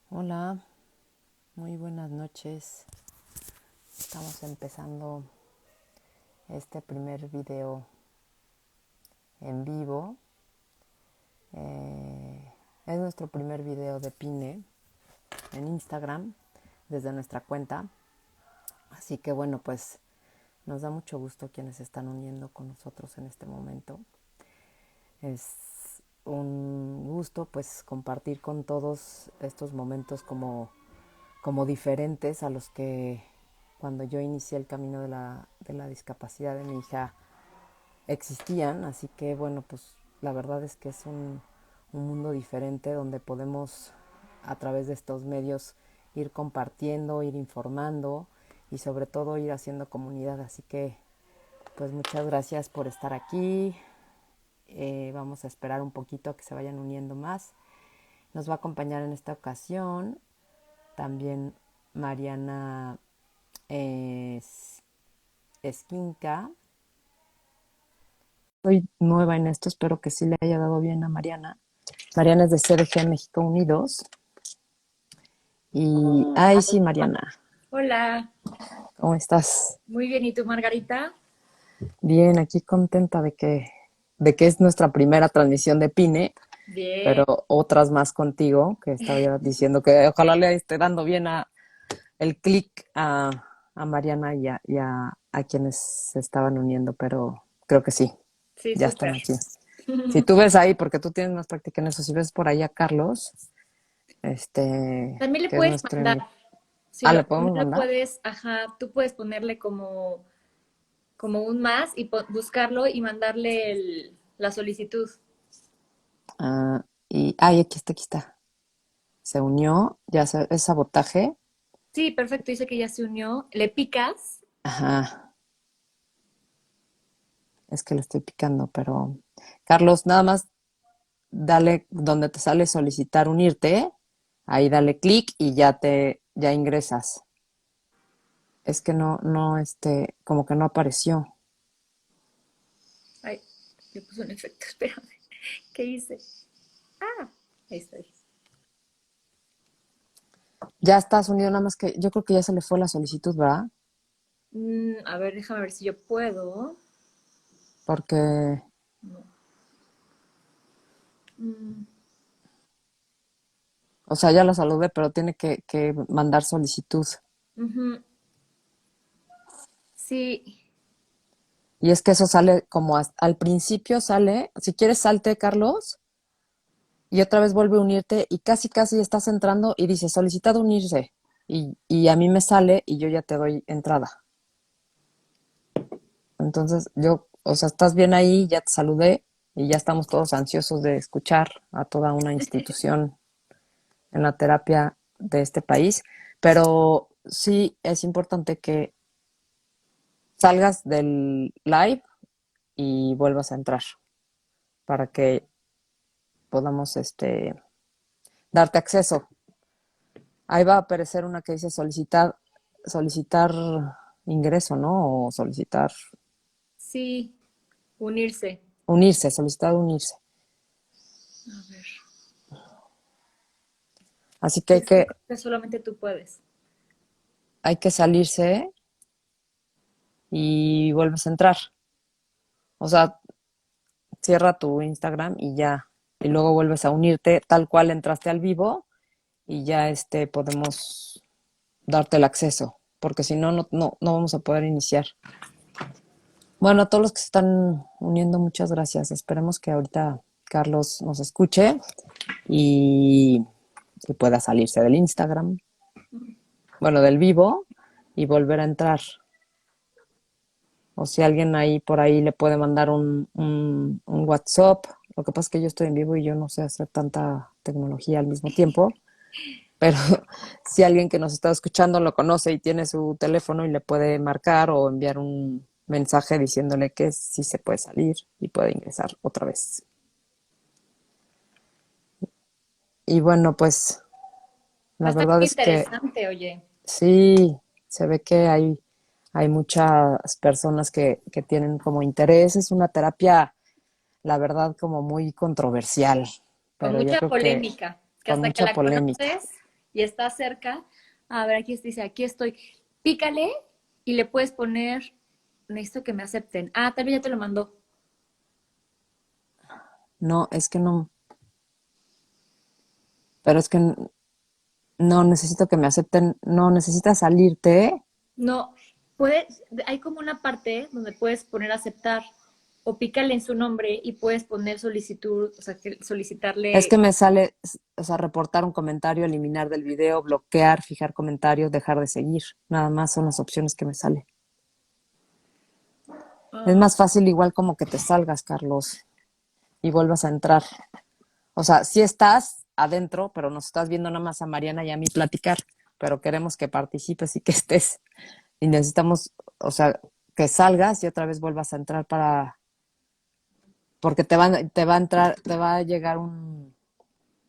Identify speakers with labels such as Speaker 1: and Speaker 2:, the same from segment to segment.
Speaker 1: Hola, muy buenas noches. Estamos empezando este primer video en vivo. Es nuestro primer video de Pine en Instagram desde nuestra cuenta. Así que bueno, pues nos da mucho gusto quienes se están uniendo con nosotros en este momento. Es un gusto pues compartir con todos estos momentos como diferentes a los que cuando yo inicié el camino de la discapacidad de mi hija existían. Así que bueno, pues la verdad es que es un mundo diferente donde podemos a través de estos medios ir compartiendo, ir informando y sobre todo ir haciendo comunidad. Así que pues muchas gracias por estar aquí. Vamos a esperar un poquito a que se vayan uniendo más. Nos va a acompañar en esta ocasión también Mariana Esquinca. Soy nueva en esto, espero que sí le haya dado bien a Mariana. Mariana es de CDG México Unidos. Y, ay, sí, Mariana,
Speaker 2: Hola,
Speaker 1: ¿cómo estás?
Speaker 2: muy bien. ¿Y tú, Margarita?
Speaker 1: Bien, aquí contenta de que es nuestra primera transmisión de Pine,
Speaker 2: Bien.
Speaker 1: pero otras más contigo, que estaba ya diciendo que ojalá le esté dando bien el clic a Mariana y a quienes se estaban uniendo, pero creo que sí,
Speaker 2: Sí,
Speaker 1: ya están
Speaker 2: súper.
Speaker 1: aquí. Si tú ves ahí, porque tú tienes más práctica en eso, si ves por ahí a Carlos,
Speaker 2: También le
Speaker 1: que es
Speaker 2: puedes
Speaker 1: nuestro
Speaker 2: mandar,
Speaker 1: Ah, ¿le
Speaker 2: también
Speaker 1: podemos
Speaker 2: le
Speaker 1: mandar?
Speaker 2: puedes, ajá, tú puedes ponerle como un más y buscarlo y mandarle la solicitud.
Speaker 1: Aquí está, aquí está. Se unió, es sabotaje.
Speaker 2: Sí, perfecto, dice que ya se unió. Le picas.
Speaker 1: Ajá, es que le estoy picando, pero Carlos, nada más dale donde te sale solicitar unirte, ahí dale clic y ya ingresas. Es que como que no apareció.
Speaker 2: Ay, le puso un efecto, espérame. ¿Qué hice? Ah, ahí está.
Speaker 1: Ya estás unido, nada más que yo creo que ya se le fue la solicitud, ¿verdad?
Speaker 2: A ver, déjame ver si yo puedo.
Speaker 1: Porque,
Speaker 2: No. Mm,
Speaker 1: o sea, ya la saludé, pero tiene que mandar solicitud.
Speaker 2: ujú. Sí,
Speaker 1: Y es que eso sale como al principio sale, si quieres salte, Carlos, y otra vez vuelve a unirte y casi casi estás entrando y dice solicitado unirse. Y a mí me sale y yo ya te doy entrada. Entonces o sea, estás bien ahí, ya te saludé y ya estamos todos ansiosos de escuchar a toda una institución en la terapia de este país. Pero sí es importante que salgas del live y vuelvas a entrar para que podamos darte acceso. Ahí va a aparecer una que dice solicitar ingreso, ¿no? O solicitar
Speaker 2: sí, unirse.
Speaker 1: solicitar unirse.
Speaker 2: A ver.
Speaker 1: Así que
Speaker 2: Sí, es que creo que solamente tú puedes.
Speaker 1: hay que salirse y vuelves a entrar. O sea, cierra tu Instagram y ya. Y luego vuelves a unirte tal cual entraste al vivo y ya podemos darte el acceso. Porque si no, no vamos a poder iniciar. Bueno, a todos los que se están uniendo, muchas gracias. Esperemos que ahorita Carlos nos escuche y, y pueda salirse del Instagram, bueno, del vivo y volver a entrar. O si alguien ahí por ahí le puede mandar un WhatsApp. Lo que pasa es que yo estoy en vivo y yo no sé hacer tanta tecnología al mismo tiempo. Pero si alguien que nos está escuchando lo conoce y tiene su teléfono y le puede marcar o enviar un mensaje diciéndole que sí se puede salir y puede ingresar otra vez. Y bueno, pues
Speaker 2: Va a
Speaker 1: la
Speaker 2: estar
Speaker 1: verdad
Speaker 2: muy
Speaker 1: es que
Speaker 2: interesante, oye.
Speaker 1: sí, se ve que hay muchas personas que tienen como interés. Es una terapia, la verdad, como muy controversial,
Speaker 2: Con
Speaker 1: pero yo
Speaker 2: mucha
Speaker 1: creo que
Speaker 2: polémica, que
Speaker 1: con
Speaker 2: hasta que
Speaker 1: mucha
Speaker 2: la
Speaker 1: polémica.
Speaker 2: conoces y está cerca, a ver, aquí dice, aquí estoy, pícale y le puedes poner, necesito que me acepten. Ah, tal vez ya te lo mandó.
Speaker 1: No, es que no, pero es que no necesito que me acepten, no necesitas salirte.
Speaker 2: No, puedes, hay como una parte donde puedes poner aceptar o pícale en su nombre y puedes poner solicitud, o sea,
Speaker 1: Es que
Speaker 2: solicitarle.
Speaker 1: me sale, o sea, reportar un comentario, eliminar del video, bloquear, fijar comentarios, dejar de seguir. Nada más son las opciones que me sale. Es
Speaker 2: Ah,
Speaker 1: más fácil igual como que te salgas, Carlos, y vuelvas a entrar. O sea, sí estás adentro, pero nos estás viendo nada más a Mariana y a mí platicar, pero queremos que participes y que estés. Y necesitamos, o sea, que salgas y otra vez vuelvas a entrar porque te va a entrar, te va a llegar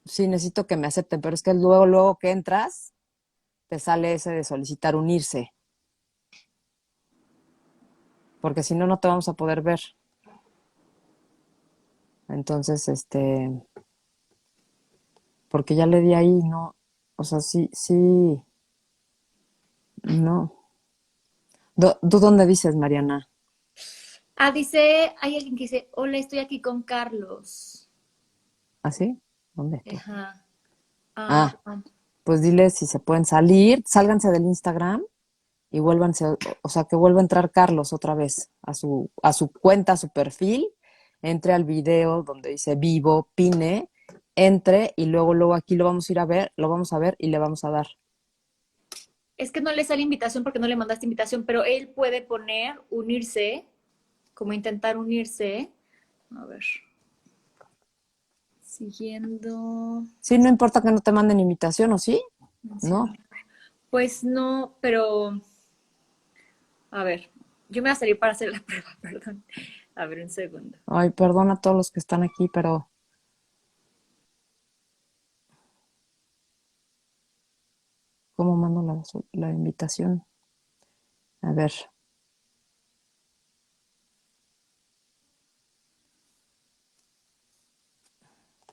Speaker 1: sí, necesito que me acepten, pero es que luego que entras, te sale ese de solicitar unirse, porque si no, no te vamos a poder ver. Entonces, porque ya le di ahí, no, o sea, sí, no. ¿Tú dónde dices, Mariana?
Speaker 2: dice, hay alguien que dice, hola, estoy aquí con Carlos.
Speaker 1: ¿Así? ¿Dónde tú?
Speaker 2: Ajá. Ah,
Speaker 1: Ah, pues dile si se pueden salir, sálganse del Instagram y vuélvanse, o sea, que vuelva a entrar Carlos otra vez a su cuenta, a su perfil, entre al video donde dice vivo, pine, entre y luego aquí lo vamos a ir a ver, lo vamos a ver y le vamos a dar.
Speaker 2: es que no le sale invitación porque no le mandaste invitación, pero él puede poner unirse, como intentar unirse. A ver, siguiendo.
Speaker 1: Sí, no importa que no te manden invitación, ¿o sí? No.
Speaker 2: Mencionar. Pues no, pero a ver, yo me voy a salir para hacer la prueba, perdón. A ver, un segundo.
Speaker 1: Ay, perdona a todos los que están aquí, pero ¿cómo mando la invitación? A ver,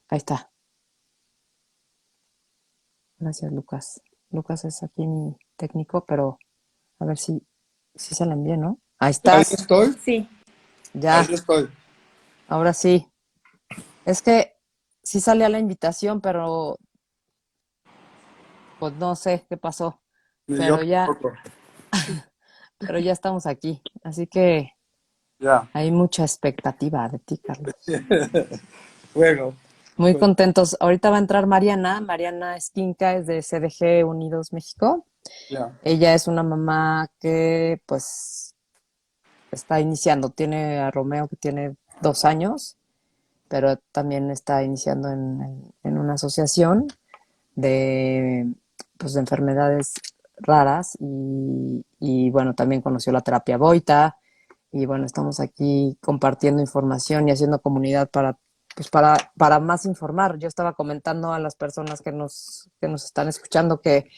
Speaker 1: ahí está. Gracias, Lucas. Lucas es aquí mi técnico, pero a ver si se la envié, ¿no? Ahí
Speaker 3: Ahí
Speaker 1: estás.
Speaker 3: estoy,
Speaker 2: Sí.
Speaker 3: ahí
Speaker 1: Ya,
Speaker 3: estoy.
Speaker 1: ahora sí. Es que sí salía la invitación, pero pues no sé qué pasó.
Speaker 3: Ni yo
Speaker 1: Pero ya,
Speaker 3: tampoco.
Speaker 1: pero ya estamos aquí. Así que
Speaker 3: Ya.
Speaker 1: hay mucha expectativa de ti, Carlos.
Speaker 3: Bueno,
Speaker 1: Muy
Speaker 3: pues
Speaker 1: contentos. Ahorita va a entrar Mariana. Mariana Esquinca es de CDG Unidos México.
Speaker 3: ya.
Speaker 1: Ella es una mamá que pues está iniciando. Tiene a Romeo que tiene 2 años, pero también está iniciando en una asociación de, pues, de enfermedades raras y bueno, también conoció la terapia Boita y bueno, estamos aquí compartiendo información y haciendo comunidad pues para más informar. Yo estaba comentando a las personas que nos están escuchando que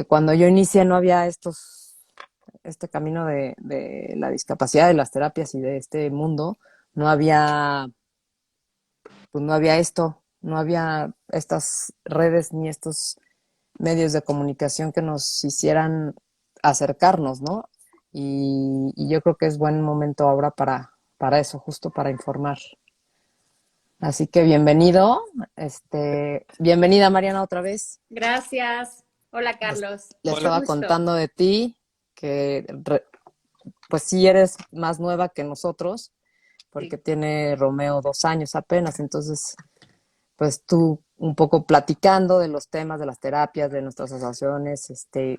Speaker 1: cuando yo inicié no había este camino de la discapacidad, de las terapias y de este mundo, no había, pues no había esto, no había estas redes ni estos medios de comunicación que nos hicieran acercarnos, ¿no? Y yo creo que es buen momento ahora para eso, justo para informar. Así que bienvenido, bienvenida Mariana otra vez.
Speaker 2: Gracias. Hola, Carlos.
Speaker 1: Le
Speaker 3: Hola.
Speaker 1: estaba
Speaker 2: Gusto.
Speaker 1: contando de ti, que pues sí eres más nueva que nosotros, porque
Speaker 2: Sí.
Speaker 1: tiene Romeo 2 años apenas, entonces pues tú un poco platicando de los temas de las terapias, de nuestras asociaciones,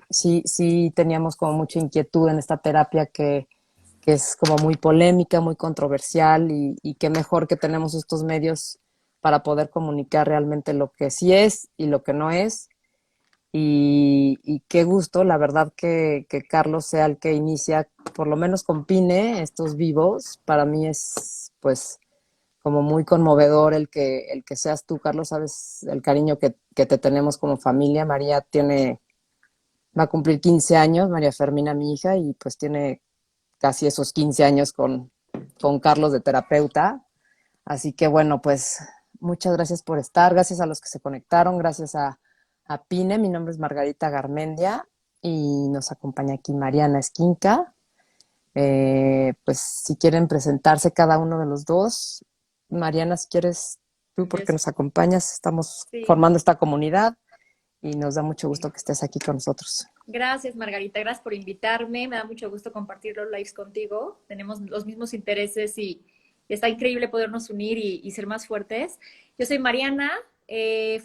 Speaker 1: sí teníamos como mucha inquietud en esta terapia que es como muy polémica, muy controversial y qué mejor que tenemos estos medios para poder comunicar realmente lo que sí es y lo que no es. Y qué gusto, la verdad, que Carlos sea el que inicia, por lo menos con Pine, estos vivos. Para mí es, pues, como muy conmovedor el que seas tú, Carlos, sabes el cariño que te tenemos como familia. María va a cumplir 15 años, María Fermina, mi hija, y pues tiene casi esos 15 años con Carlos de terapeuta. Así que bueno, pues muchas gracias por estar, gracias a los que se conectaron, gracias a a Pine. Mi nombre es Margarita Garmendia y nos acompaña aquí Mariana Esquinca. Pues si quieren presentarse cada uno de los dos. Mariana, si quieres tú, porque
Speaker 2: Yes.
Speaker 1: nos acompañas, estamos
Speaker 2: Sí.
Speaker 1: formando esta comunidad y nos da mucho gusto que estés aquí con nosotros.
Speaker 2: Gracias, Margarita. Gracias por invitarme. Me da mucho gusto compartir los lives contigo. Tenemos los mismos intereses y está increíble podernos unir y ser más fuertes. Yo soy Mariana,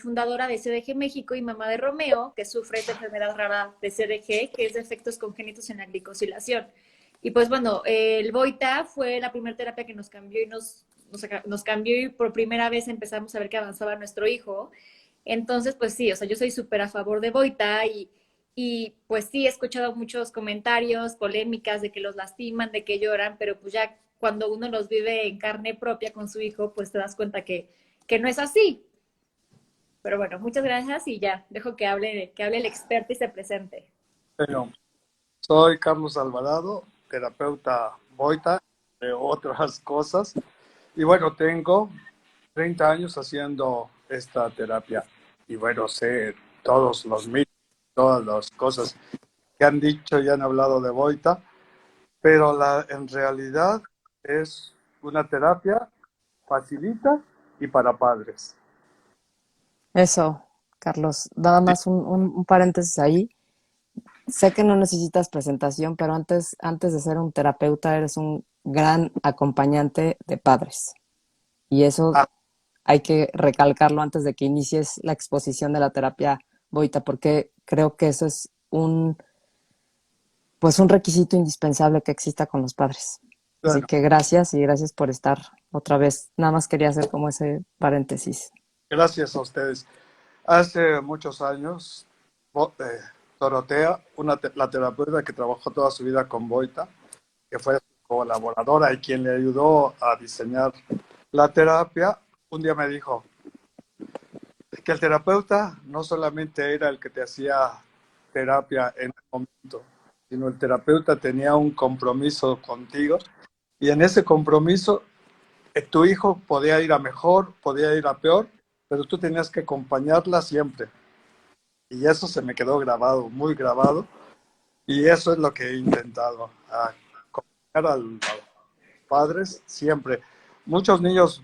Speaker 2: fundadora de CDG México y mamá de Romeo, que sufre esta enfermedad rara de CDG, que es defectos congénitos en la glicosilación. Y pues bueno, el Boita fue la primera terapia que nos cambió y nos cambió y por primera vez empezamos a ver que avanzaba nuestro hijo. Entonces, pues sí, o sea, yo soy súper a favor de Boita y pues sí, he escuchado muchos comentarios, polémicas de que los lastiman, de que lloran, pero pues ya cuando uno los vive en carne propia con su hijo, pues te das cuenta que no es así. Pero bueno, muchas gracias y ya, dejo que hable el experto y se presente.
Speaker 3: Bueno, soy Carlos Alvarado, terapeuta Boita, entre otras cosas. Y bueno, tengo 30 años haciendo esta terapia. Y bueno, sé todos los mitos, todas las cosas que han dicho y han hablado de Boita, pero en realidad es una terapia facilita y para padres.
Speaker 1: Eso, Carlos, nada
Speaker 3: Sí,
Speaker 1: más un paréntesis ahí. Sé que no necesitas presentación, pero antes de ser un terapeuta eres un gran acompañante de padres. Y eso
Speaker 3: ah,
Speaker 1: hay que recalcarlo antes de que inicies la exposición de la terapia Boita, porque creo que eso es pues un requisito indispensable que exista con los padres. Así
Speaker 3: bueno,
Speaker 1: que gracias y gracias por estar otra vez. Nada más quería hacer como ese paréntesis.
Speaker 3: gracias a ustedes. Hace muchos años, Dorotea, la terapeuta que trabajó toda su vida con Boita, que fue su colaboradora y quien le ayudó a diseñar la terapia, un día me dijo que el terapeuta no solamente era el que te hacía terapia en el momento, sino el terapeuta tenía un compromiso contigo y en ese compromiso tu hijo podía ir a mejor, podía ir a peor, pero tú tenías que acompañarla siempre. Y eso se me quedó grabado, muy grabado. Y eso es lo que he intentado, acompañar a los padres siempre. Muchos niños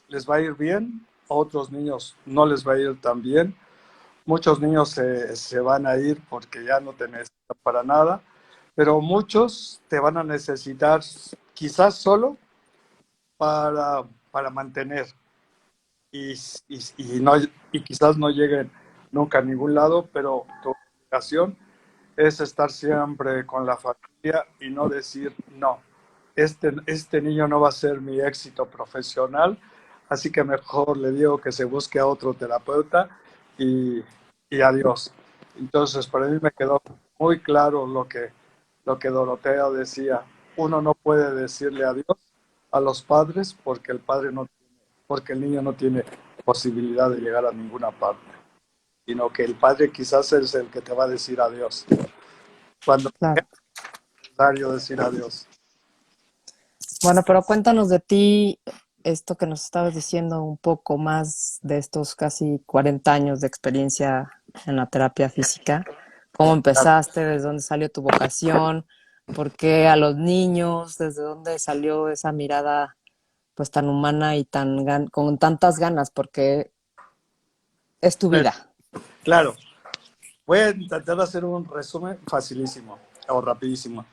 Speaker 3: les va a ir bien, a otros niños no les va a ir tan bien. Muchos niños se van a ir porque ya no te necesitan para nada, pero muchos te van a necesitar quizás solo para mantener y, no, y quizás no lleguen nunca a ningún lado, pero tu obligación es estar siempre con la familia y no decir, no, este niño no va a ser mi éxito profesional, así que mejor le digo que se busque a otro terapeuta y, y adiós. Entonces, para mí me quedó muy claro lo que Dorotea decía. Uno no puede decirle adiós a los padres porque el niño no tiene posibilidad de llegar a ninguna parte, sino que el padre quizás es el que te va a decir adiós cuando es
Speaker 1: Claro.
Speaker 3: necesario decir adiós.
Speaker 1: Bueno, pero cuéntanos de ti, esto que nos estabas diciendo, un poco más de estos casi 40 años de experiencia en la terapia física. ¿Cómo empezaste? ¿Desde dónde salió tu vocación? ¿Por qué a los niños? ¿Desde dónde salió esa mirada pues tan humana y con tantas ganas? Porque es tu vida.
Speaker 3: Claro, voy a intentar hacer un resumen facilísimo o rapidísimo.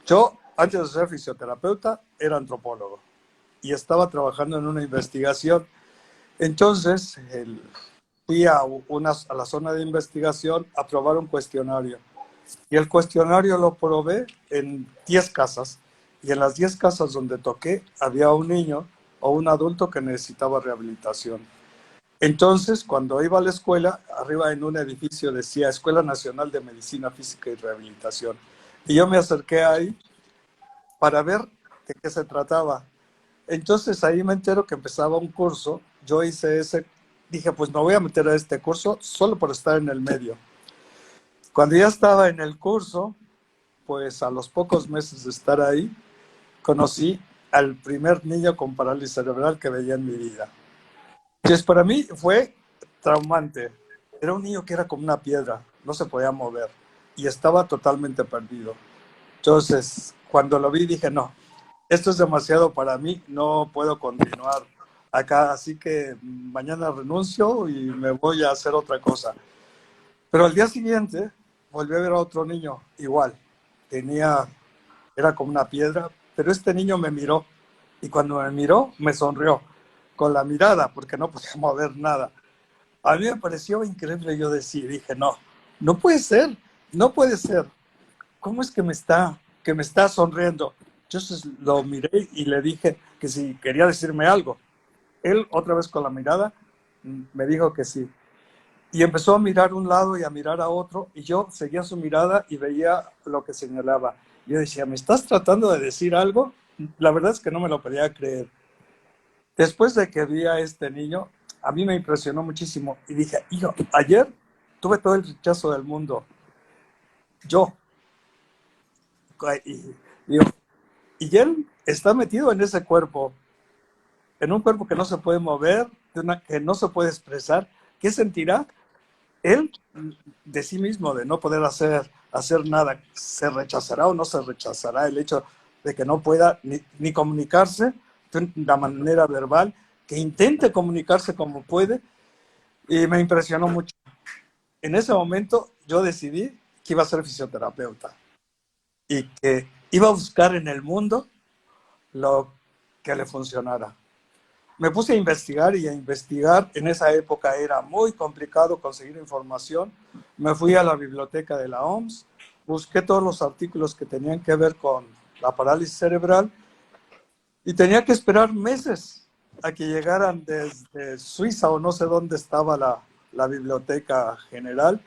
Speaker 3: Yo, antes de ser fisioterapeuta, era antropólogo y estaba trabajando en una investigación. Entonces, fui a la zona de investigación a probar un cuestionario. Y el cuestionario lo probé en 10 casas. Y en las 10 casas donde toqué, había un niño o un adulto que necesitaba rehabilitación. Entonces, cuando iba a la escuela, arriba en un edificio decía Escuela Nacional de Medicina Física y Rehabilitación. Y yo me acerqué ahí para ver de qué se trataba. Entonces ahí me entero que empezaba un curso. Yo hice dije, pues me voy a meter a este curso solo por estar en el medio. Cuando ya estaba en el curso, pues a los pocos meses de estar ahí, conocí al primer niño con parálisis cerebral que veía en mi vida. Entonces para mí fue traumante, Era un niño que era como una piedra, no se podía mover y estaba totalmente perdido. Entonces, cuando lo vi dije, no, esto es demasiado para mí, no puedo continuar acá, así que mañana renuncio y me voy a hacer otra cosa. Pero al día siguiente volví a ver a otro niño igual, tenía, era como una piedra, pero este niño me miró y cuando me miró me sonrió con la mirada porque no podía mover nada. A mí me pareció increíble, yo dije, no, no puede ser, no puede ser. ¿Cómo es que me está sonriendo? Entonces lo miré y le dije que si quería decirme algo. Él, otra vez con la mirada, me dijo que sí. Y empezó a mirar un lado y a mirar a otro, y yo seguía su mirada y veía lo que señalaba. Yo decía, ¿me estás tratando de decir algo? La verdad es que no me lo podía creer. Después de que vi a este niño, a mí me impresionó muchísimo y dije, hijo, ayer tuve todo el rechazo del mundo. Yo. Y, digo, y él está metido en ese cuerpo, en un cuerpo que no se puede mover, que no se puede expresar. ¿Qué sentirá él de sí mismo, de no poder hacer nada? ¿Se rechazará o no se rechazará el hecho de que no pueda ni comunicarse de una manera verbal, que intente comunicarse como puede? Y me impresionó mucho. En ese momento yo decidí que iba a ser fisioterapeuta y que iba a buscar en el mundo lo que le funcionara. Me puse a investigar y a investigar. En esa época era muy complicado conseguir información. Me fui a la biblioteca de la OMS, busqué todos los artículos que tenían que ver con la parálisis cerebral y tenía que esperar meses a que llegaran desde Suiza o no sé dónde estaba la biblioteca general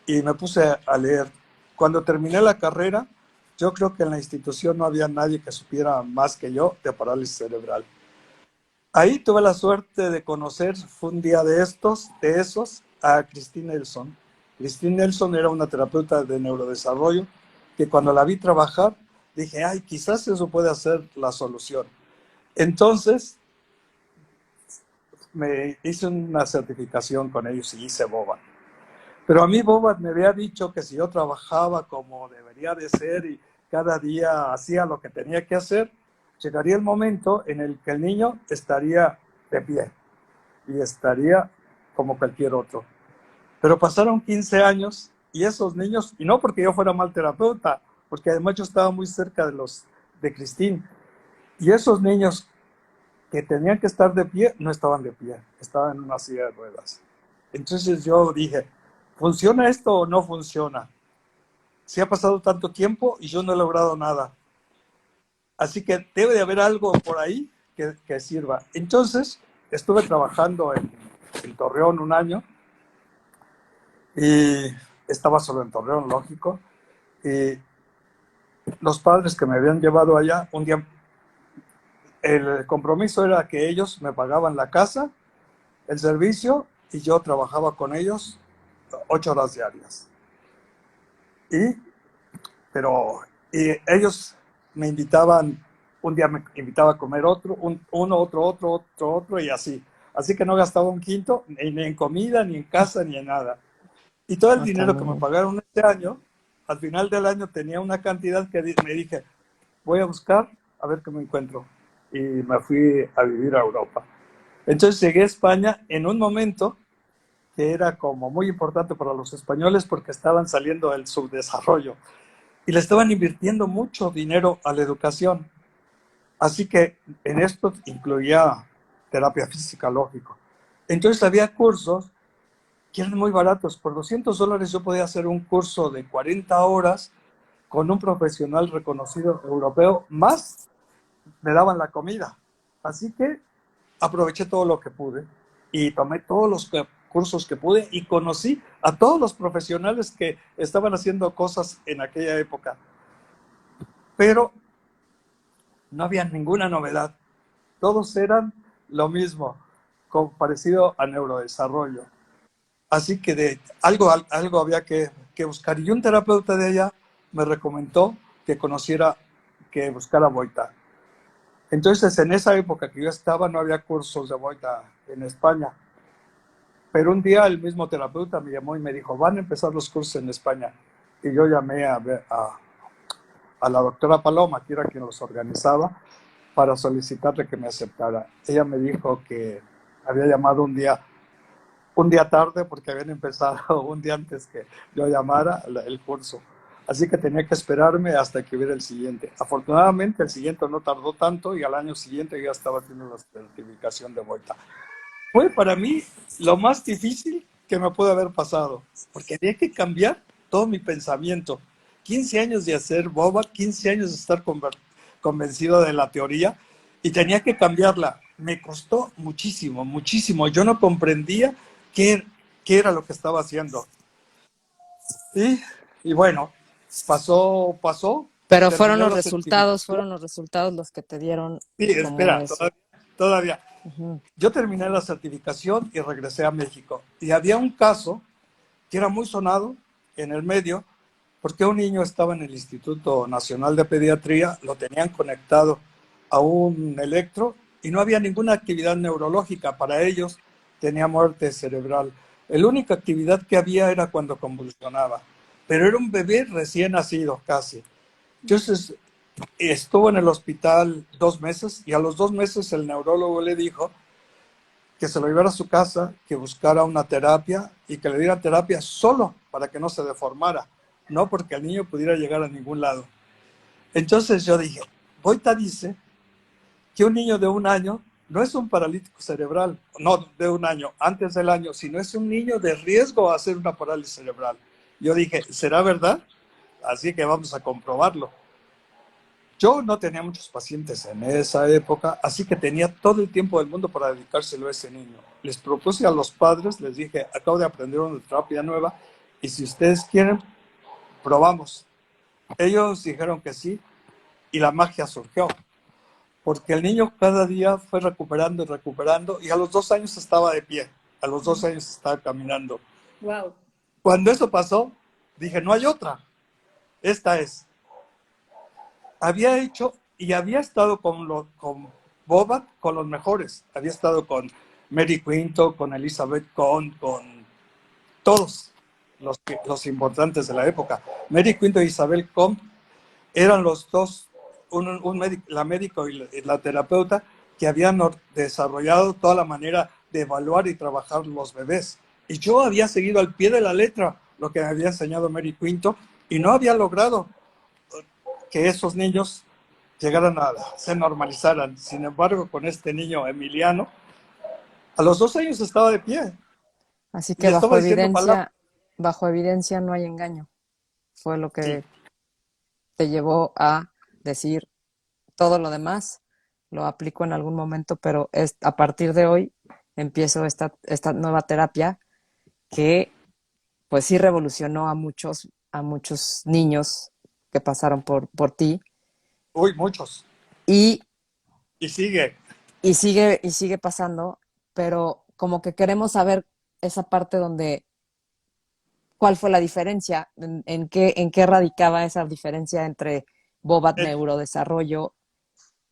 Speaker 3: y me puse a leer. Cuando terminé la carrera, yo creo que en la institución no había nadie que supiera más que yo de parálisis cerebral. Ahí tuve la suerte de conocer, fue un día de esos, a Christine Nelson. Christine Nelson era una terapeuta de neurodesarrollo que cuando la vi trabajar, dije, ay, quizás eso puede ser la solución. Entonces, me hice una certificación con ellos y hice BOBAT. Pero a mí BOBAT me había dicho que si yo trabajaba como debería de ser y cada día hacía lo que tenía que hacer, llegaría el momento en el que el niño estaría de pie y estaría como cualquier otro. Pero pasaron 15 años y esos niños, y no porque yo fuera mal terapeuta, porque además yo estaba muy cerca de Christine, y esos niños que tenían que estar de pie, no estaban de pie, estaban en una silla de ruedas. Entonces yo dije, ¿funciona esto o no funciona? Si ha pasado tanto tiempo y yo no he logrado nada. Así que debe de haber algo por ahí que sirva. Entonces estuve trabajando en Torreón un año y estaba solo en Torreón, lógico. Y los padres que me habían llevado allá, un día el compromiso era que ellos me pagaban la casa, el servicio, y yo trabajaba con ellos 8 horas diarias. Y, y ellos me invitaban, un día me invitaba a comer uno, otro, y así. Así que no gastaba un quinto, ni en comida, ni en casa, ni en nada. Y todo el dinero que me pagaron este año, al final del año tenía una cantidad que me dije, voy a buscar a ver qué me encuentro. Y me fui a vivir a Europa. Entonces llegué a España en un momento que era como muy importante para los españoles porque estaban saliendo del subdesarrollo y le estaban invirtiendo mucho dinero a la educación. Así que en esto incluía terapia física, lógico. Entonces había cursos que eran muy baratos. Por $200 yo podía hacer un curso de 40 horas con un profesional reconocido europeo, más me daban la comida. Así que aproveché todo lo que pude y tomé todos los cursos que pude y conocí a todos los profesionales que estaban haciendo cosas en aquella época. Pero no había ninguna novedad. Todos eran lo mismo, parecido a neurodesarrollo. Así que algo había que buscar. Y un terapeuta de allá me recomendó que buscara Boita. Entonces, en esa época que yo estaba, no había cursos de Boita en España. Pero un día el mismo terapeuta me llamó y me dijo, van a empezar los cursos en España. Y yo llamé a la doctora Paloma, que era quien los organizaba, para solicitarle que me aceptara. Ella me dijo que había llamado un día tarde porque habían empezado un día antes que yo llamara el curso. Así que tenía que esperarme hasta que hubiera el siguiente. Afortunadamente el siguiente no tardó tanto y al año siguiente ya estaba haciendo la certificación de Boita. Fue para mí lo más difícil que me pudo haber pasado, porque había que cambiar todo mi pensamiento. 15 años de hacer boba, 15 años de estar convencido de la teoría y tenía que cambiarla. Me costó muchísimo, muchísimo. Yo no comprendía qué, qué era lo que estaba haciendo. Y bueno, pasó,
Speaker 1: Pero
Speaker 3: terminé la certificación.
Speaker 1: fueron los resultados los que te dieron
Speaker 3: Sí,
Speaker 1: como
Speaker 3: espera,
Speaker 1: eso.
Speaker 3: todavía.
Speaker 1: Ujú.
Speaker 3: Yo terminé la certificación y regresé a México. Y había un caso que era muy sonado en el medio, porque un niño estaba en el Instituto Nacional de Pediatría, lo tenían conectado a un electro y no había ninguna actividad neurológica. Para ellos tenía muerte cerebral. La única actividad que había era cuando convulsionaba, pero era un bebé recién nacido casi. Entonces estuvo en el hospital 2 meses y a los 2 meses el neurólogo le dijo que se lo llevara a su casa, que buscara una terapia y que le diera terapia solo para que no se deformara, no porque el niño pudiera llegar a ningún lado. Entonces yo dije, Boita dice que un niño de 1 año no es un paralítico cerebral, no de 1 año, antes del año, sino es un niño de riesgo a hacer una parálisis cerebral. Yo dije, ¿será verdad? Así que vamos a comprobarlo. Yo no tenía muchos pacientes en esa época, así que tenía todo el tiempo del mundo para dedicárselo a ese niño. Les propuse a los padres, les dije, acabo de aprender una terapia nueva y si ustedes quieren, probamos. Ellos dijeron que sí y la magia surgió, porque el niño cada día fue recuperando y recuperando y a los 2 años estaba de pie, a los 2 años estaba caminando.
Speaker 2: Wow.
Speaker 3: Cuando eso pasó, dije, no hay otra, esta es. Había hecho y había estado con Boba, con los mejores. Había estado con Mary Quinto, con Elizabeth Cohn, con todos los importantes de la época. Mary Quinto y Isabel Cohn eran los dos, la médico y la terapeuta, que habían desarrollado toda la manera de evaluar y trabajar los bebés. Y yo había seguido al pie de la letra lo que me había enseñado Mary Quinto y no había logrado que esos niños llegaran a se normalizaran. Sin embargo, con este niño Emiliano, a los 2 años estaba de pie
Speaker 1: Así
Speaker 3: y
Speaker 1: que
Speaker 3: estaba diciendo palabras.
Speaker 1: bajo evidencia no hay engaño. Fue lo
Speaker 3: Sí,
Speaker 1: que te llevó a decir todo lo demás, lo aplico en algún momento, pero es, a partir de hoy empiezo esta nueva terapia que pues sí revolucionó a muchos niños que pasaron por ti
Speaker 3: uy, muchos.
Speaker 1: y,
Speaker 3: Y sigue.
Speaker 1: y sigue pasando, pero como que queremos saber esa parte donde cuál fue la diferencia, en qué radicaba esa diferencia entre Bobat
Speaker 3: Eh,
Speaker 1: Neurodesarrollo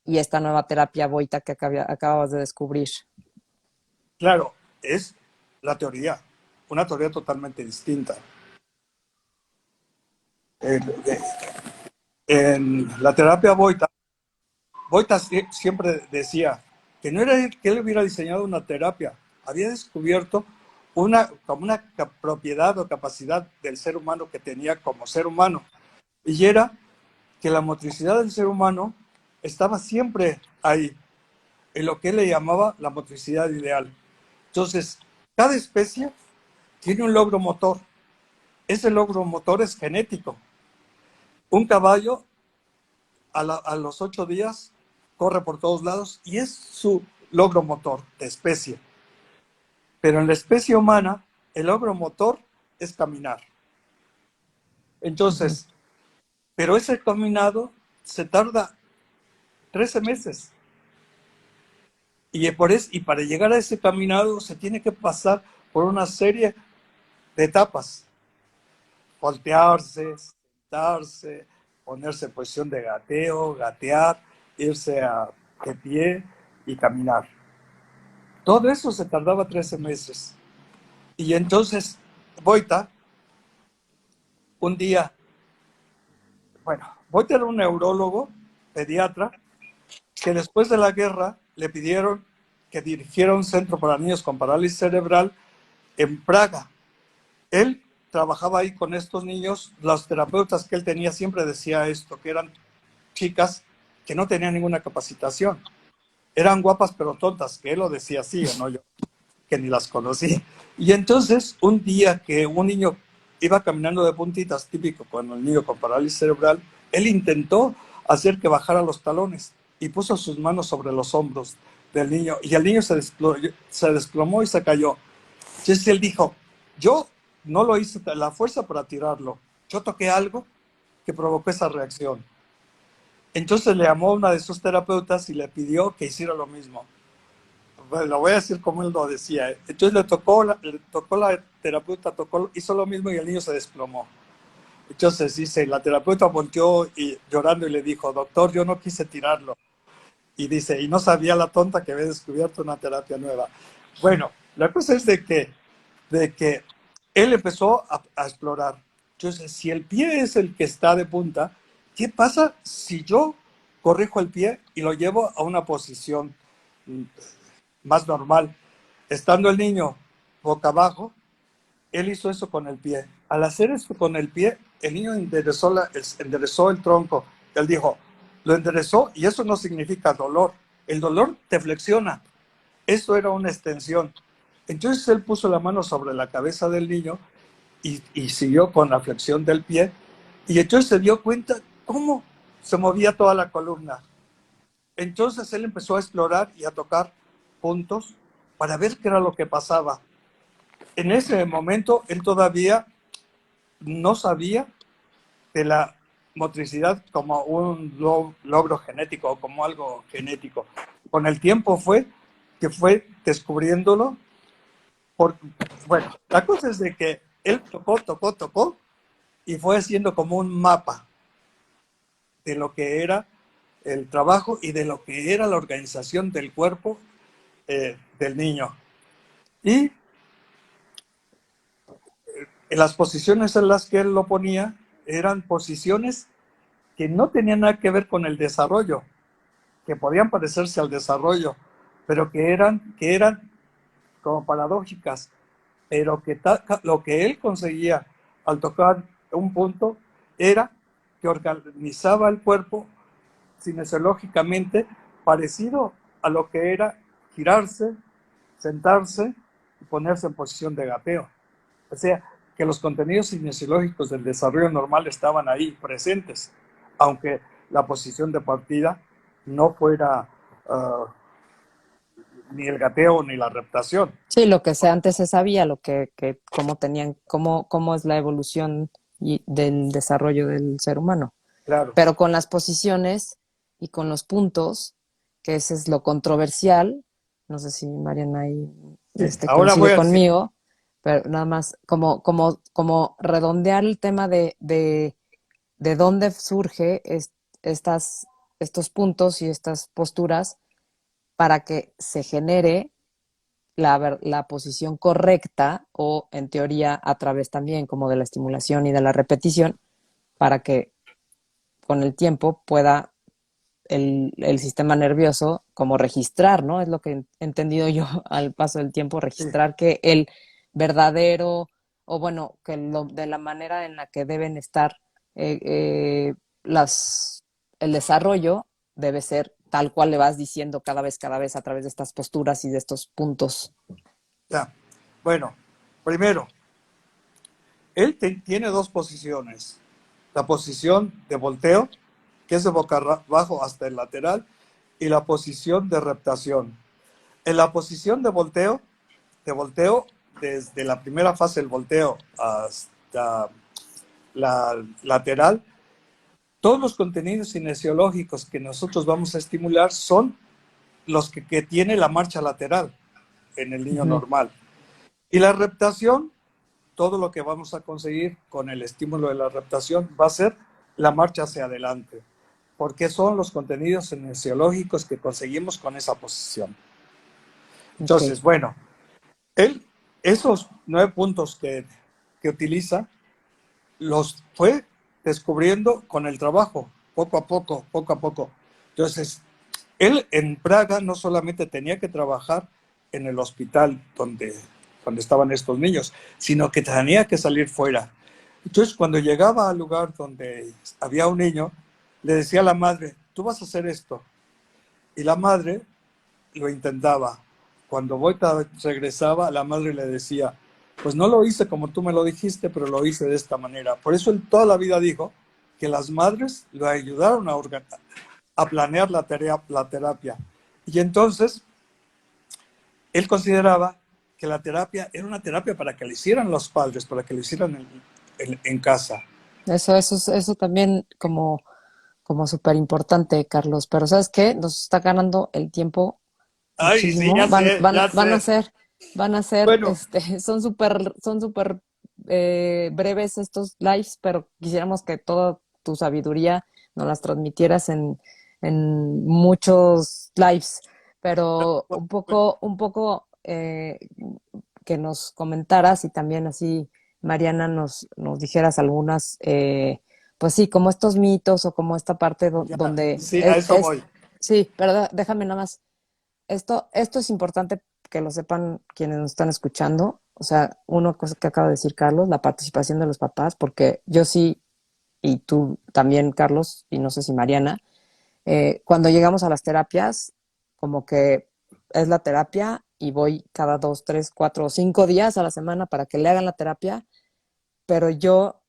Speaker 1: y esta nueva terapia Boita que acababas de descubrir.
Speaker 3: claro, es la teoría, una teoría totalmente distinta. Eh, eh, en la terapia Boita, Boita siempre decía que no era que él hubiera diseñado una terapia, había descubierto como una propiedad o capacidad del ser humano que tenía como ser humano. Y era que la motricidad del ser humano estaba siempre ahí, en lo que él le llamaba la motricidad ideal. Entonces, cada especie tiene un logro motor. Ese logro motor es genético. Un caballo a los 8 días corre por todos lados y es su logro motor de especie. Pero en la especie humana, el logro motor es caminar.
Speaker 1: Ujú.
Speaker 3: Entonces, pero ese caminado se tarda 13 meses. Y para llegar a ese caminado se tiene que pasar por una serie de etapas. Voltearse, sentarse, ponerse en posición de gateo, gatear, irse de pie y caminar. Todo eso se tardaba 13 meses. Y entonces Boita, un día, bueno, Boita era un neurólogo, pediatra, que después de la guerra le pidieron que dirigiera un centro para niños con parálisis cerebral en Praga. Él trabajaba ahí con estos niños, los terapeutas que él tenía siempre decía esto, que eran chicas que no tenían ninguna capacitación. Eran guapas pero tontas, que él lo decía así, o no yo, que ni las conocí. Y entonces, un día que un niño iba caminando de puntitas, típico con el niño con parálisis cerebral, él intentó hacer que bajara los talones y puso sus manos sobre los hombros del niño, y el niño se desplomó y se cayó. Entonces él dijo, yo no lo hice la fuerza para tirarlo, yo toqué algo que provocó esa reacción. Entonces le llamó a una de sus terapeutas y le pidió que hiciera lo mismo. Bueno, lo voy a decir como él lo decía. Entonces le tocó la terapeuta, hizo lo mismo y el niño se desplomó. Entonces dice, la terapeuta volteó y llorando y le dijo, doctor, yo no quise tirarlo. Y dice, y no sabía la tonta que había descubierto una terapia nueva. Bueno, la cosa es de que él empezó a explorar. Entonces, si el pie es el que está de punta, ¿qué pasa si yo corrijo el pie y lo llevo a una posición más normal? Estando el niño boca abajo, él hizo eso con el pie. Al hacer eso con el pie, el niño enderezó el tronco. Él dijo, lo enderezó y eso no significa dolor. El dolor te flexiona. Eso era una extensión. Entonces él puso la mano sobre la cabeza del niño y siguió con la flexión del pie. Y entonces se dio cuenta cómo se movía toda la columna. Entonces él empezó a explorar y a tocar puntos para ver qué era lo que pasaba. En ese momento él todavía no sabía de la motricidad como un logro genético o como algo genético. Con el tiempo fue descubriéndolo. Bueno, la cosa es de que él tocó y fue haciendo como un mapa de lo que era el trabajo y de lo que era la organización del cuerpo del niño. Y las posiciones en las que él lo ponía eran posiciones que no tenían nada que ver con el desarrollo, que podían parecerse al desarrollo, pero que eran como paradójicas, pero que lo que él conseguía al tocar un punto era que organizaba el cuerpo cinesiológicamente parecido a lo que era girarse, sentarse y ponerse en posición de gateo. O sea, que los contenidos cinesiológicos del desarrollo normal estaban ahí presentes, aunque la posición de partida no fuera ni el gateo ni la reptación.
Speaker 1: Sí, lo que antes se sabía, cómo es la evolución del desarrollo del ser humano.
Speaker 3: Claro.
Speaker 1: Pero con las posiciones y con los puntos, que ese es lo controversial, no sé si Mariana ahí
Speaker 3: Ahora voy
Speaker 1: coincide
Speaker 3: a decir,
Speaker 1: conmigo, pero nada más como redondear el tema de dónde surge estos puntos y estas posturas para que se genere la posición correcta o en teoría a través también como de la estimulación y de la repetición para que con el tiempo pueda el sistema nervioso como registrar, ¿no? Es lo que he entendido yo al paso del tiempo, registrar que el verdadero, o bueno, de la manera en la que deben estar eh, eh, el desarrollo debe ser tal cual le vas diciendo cada vez a través de estas posturas y de estos puntos.
Speaker 3: ya. Bueno, primero, él tiene dos posiciones. La posición de volteo, que es de boca abajo hasta el lateral, y la posición de reptación. En la posición de volteo, desde la primera fase del volteo hasta la lateral, todos los contenidos cinesiológicos que nosotros vamos a estimular son los que tiene la marcha lateral en el niño normal. Y la reptación, todo lo que vamos a conseguir con el estímulo de la reptación va a ser la marcha hacia adelante, porque son los contenidos cinesiológicos que conseguimos con esa posición. Entonces, bueno, él esos 9 puntos que utiliza, los fue descubriendo con el trabajo, poco a poco, poco a poco. Entonces, él en Praga no solamente tenía que trabajar en el hospital donde estaban estos niños, sino que tenía que salir fuera. Entonces, cuando llegaba al lugar donde había un niño, le decía a la madre, tú vas a hacer esto. Y la madre lo intentaba. Cuando Boita regresaba, la madre le decía, pues no lo hice como tú me lo dijiste, pero lo hice de esta manera. Por eso él toda la vida dijo que las madres lo ayudaron a planear la terapia. Y entonces, él consideraba que la terapia era una terapia para que lo hicieran los padres, para que lo hicieran en casa.
Speaker 1: Eso también como súper importante, Carlos. Pero ¿sabes qué? Nos está ganando el tiempo
Speaker 3: Ay, sí,
Speaker 1: muchísimo.
Speaker 3: ya sé, ya sé.
Speaker 1: Van a ser,
Speaker 3: Bueno,
Speaker 1: son súper breves estos lives, pero quisiéramos que toda tu sabiduría nos las transmitieras en muchos lives. Pero un poco que nos comentaras y también así, Mariana, nos dijeras algunas, pues sí, como estos mitos o como esta parte
Speaker 3: ya,
Speaker 1: donde
Speaker 3: sí, a eso voy.
Speaker 1: sí, pero déjame nada más. Esto es importante que lo sepan quienes nos están escuchando. O sea, una cosa que acaba de decir Carlos, la participación de los papás, porque yo sí, y tú también, Carlos, y no sé si Mariana, cuando llegamos a las terapias, como que es la terapia y voy cada 2, 3, 4 o 5 días a la semana para que le hagan la terapia, pero yo,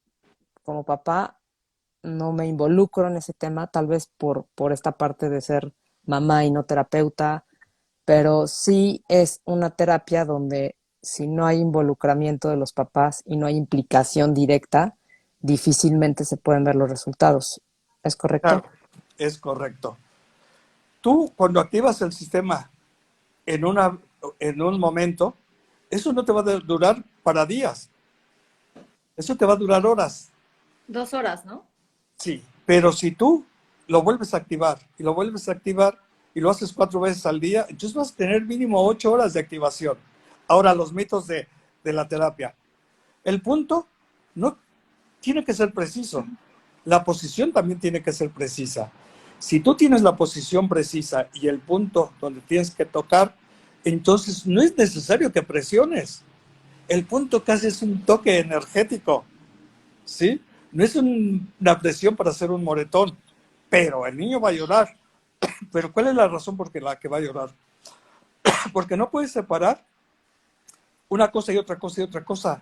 Speaker 1: como papá, no me involucro en ese tema, tal vez por esta parte de ser mamá y no terapeuta, pero sí es una terapia donde si no hay involucramiento de los papás y no hay implicación directa, difícilmente se pueden ver los resultados. ¿Es correcto?
Speaker 3: Claro, es correcto. Tú, cuando activas el sistema en, en un momento, eso no te va a durar para días, eso te va a durar horas.
Speaker 2: 2 horas, ¿no?
Speaker 3: Sí, pero si tú lo vuelves a activar y lo vuelves a activar y lo haces 4 veces al día, entonces vas a tener mínimo 8 horas de activación. Ahora, los mitos de la terapia. El punto no tiene que ser preciso. La posición también tiene que ser precisa. Si tú tienes la posición precisa y el punto donde tienes que tocar, entonces no es necesario que presiones. El punto casi es un toque energético, ¿sí? No es una presión para hacer un moretón, pero el niño va a llorar. Pero ¿cuál es la razón por la que va a llorar? Porque no puedes separar una cosa y otra cosa y otra cosa.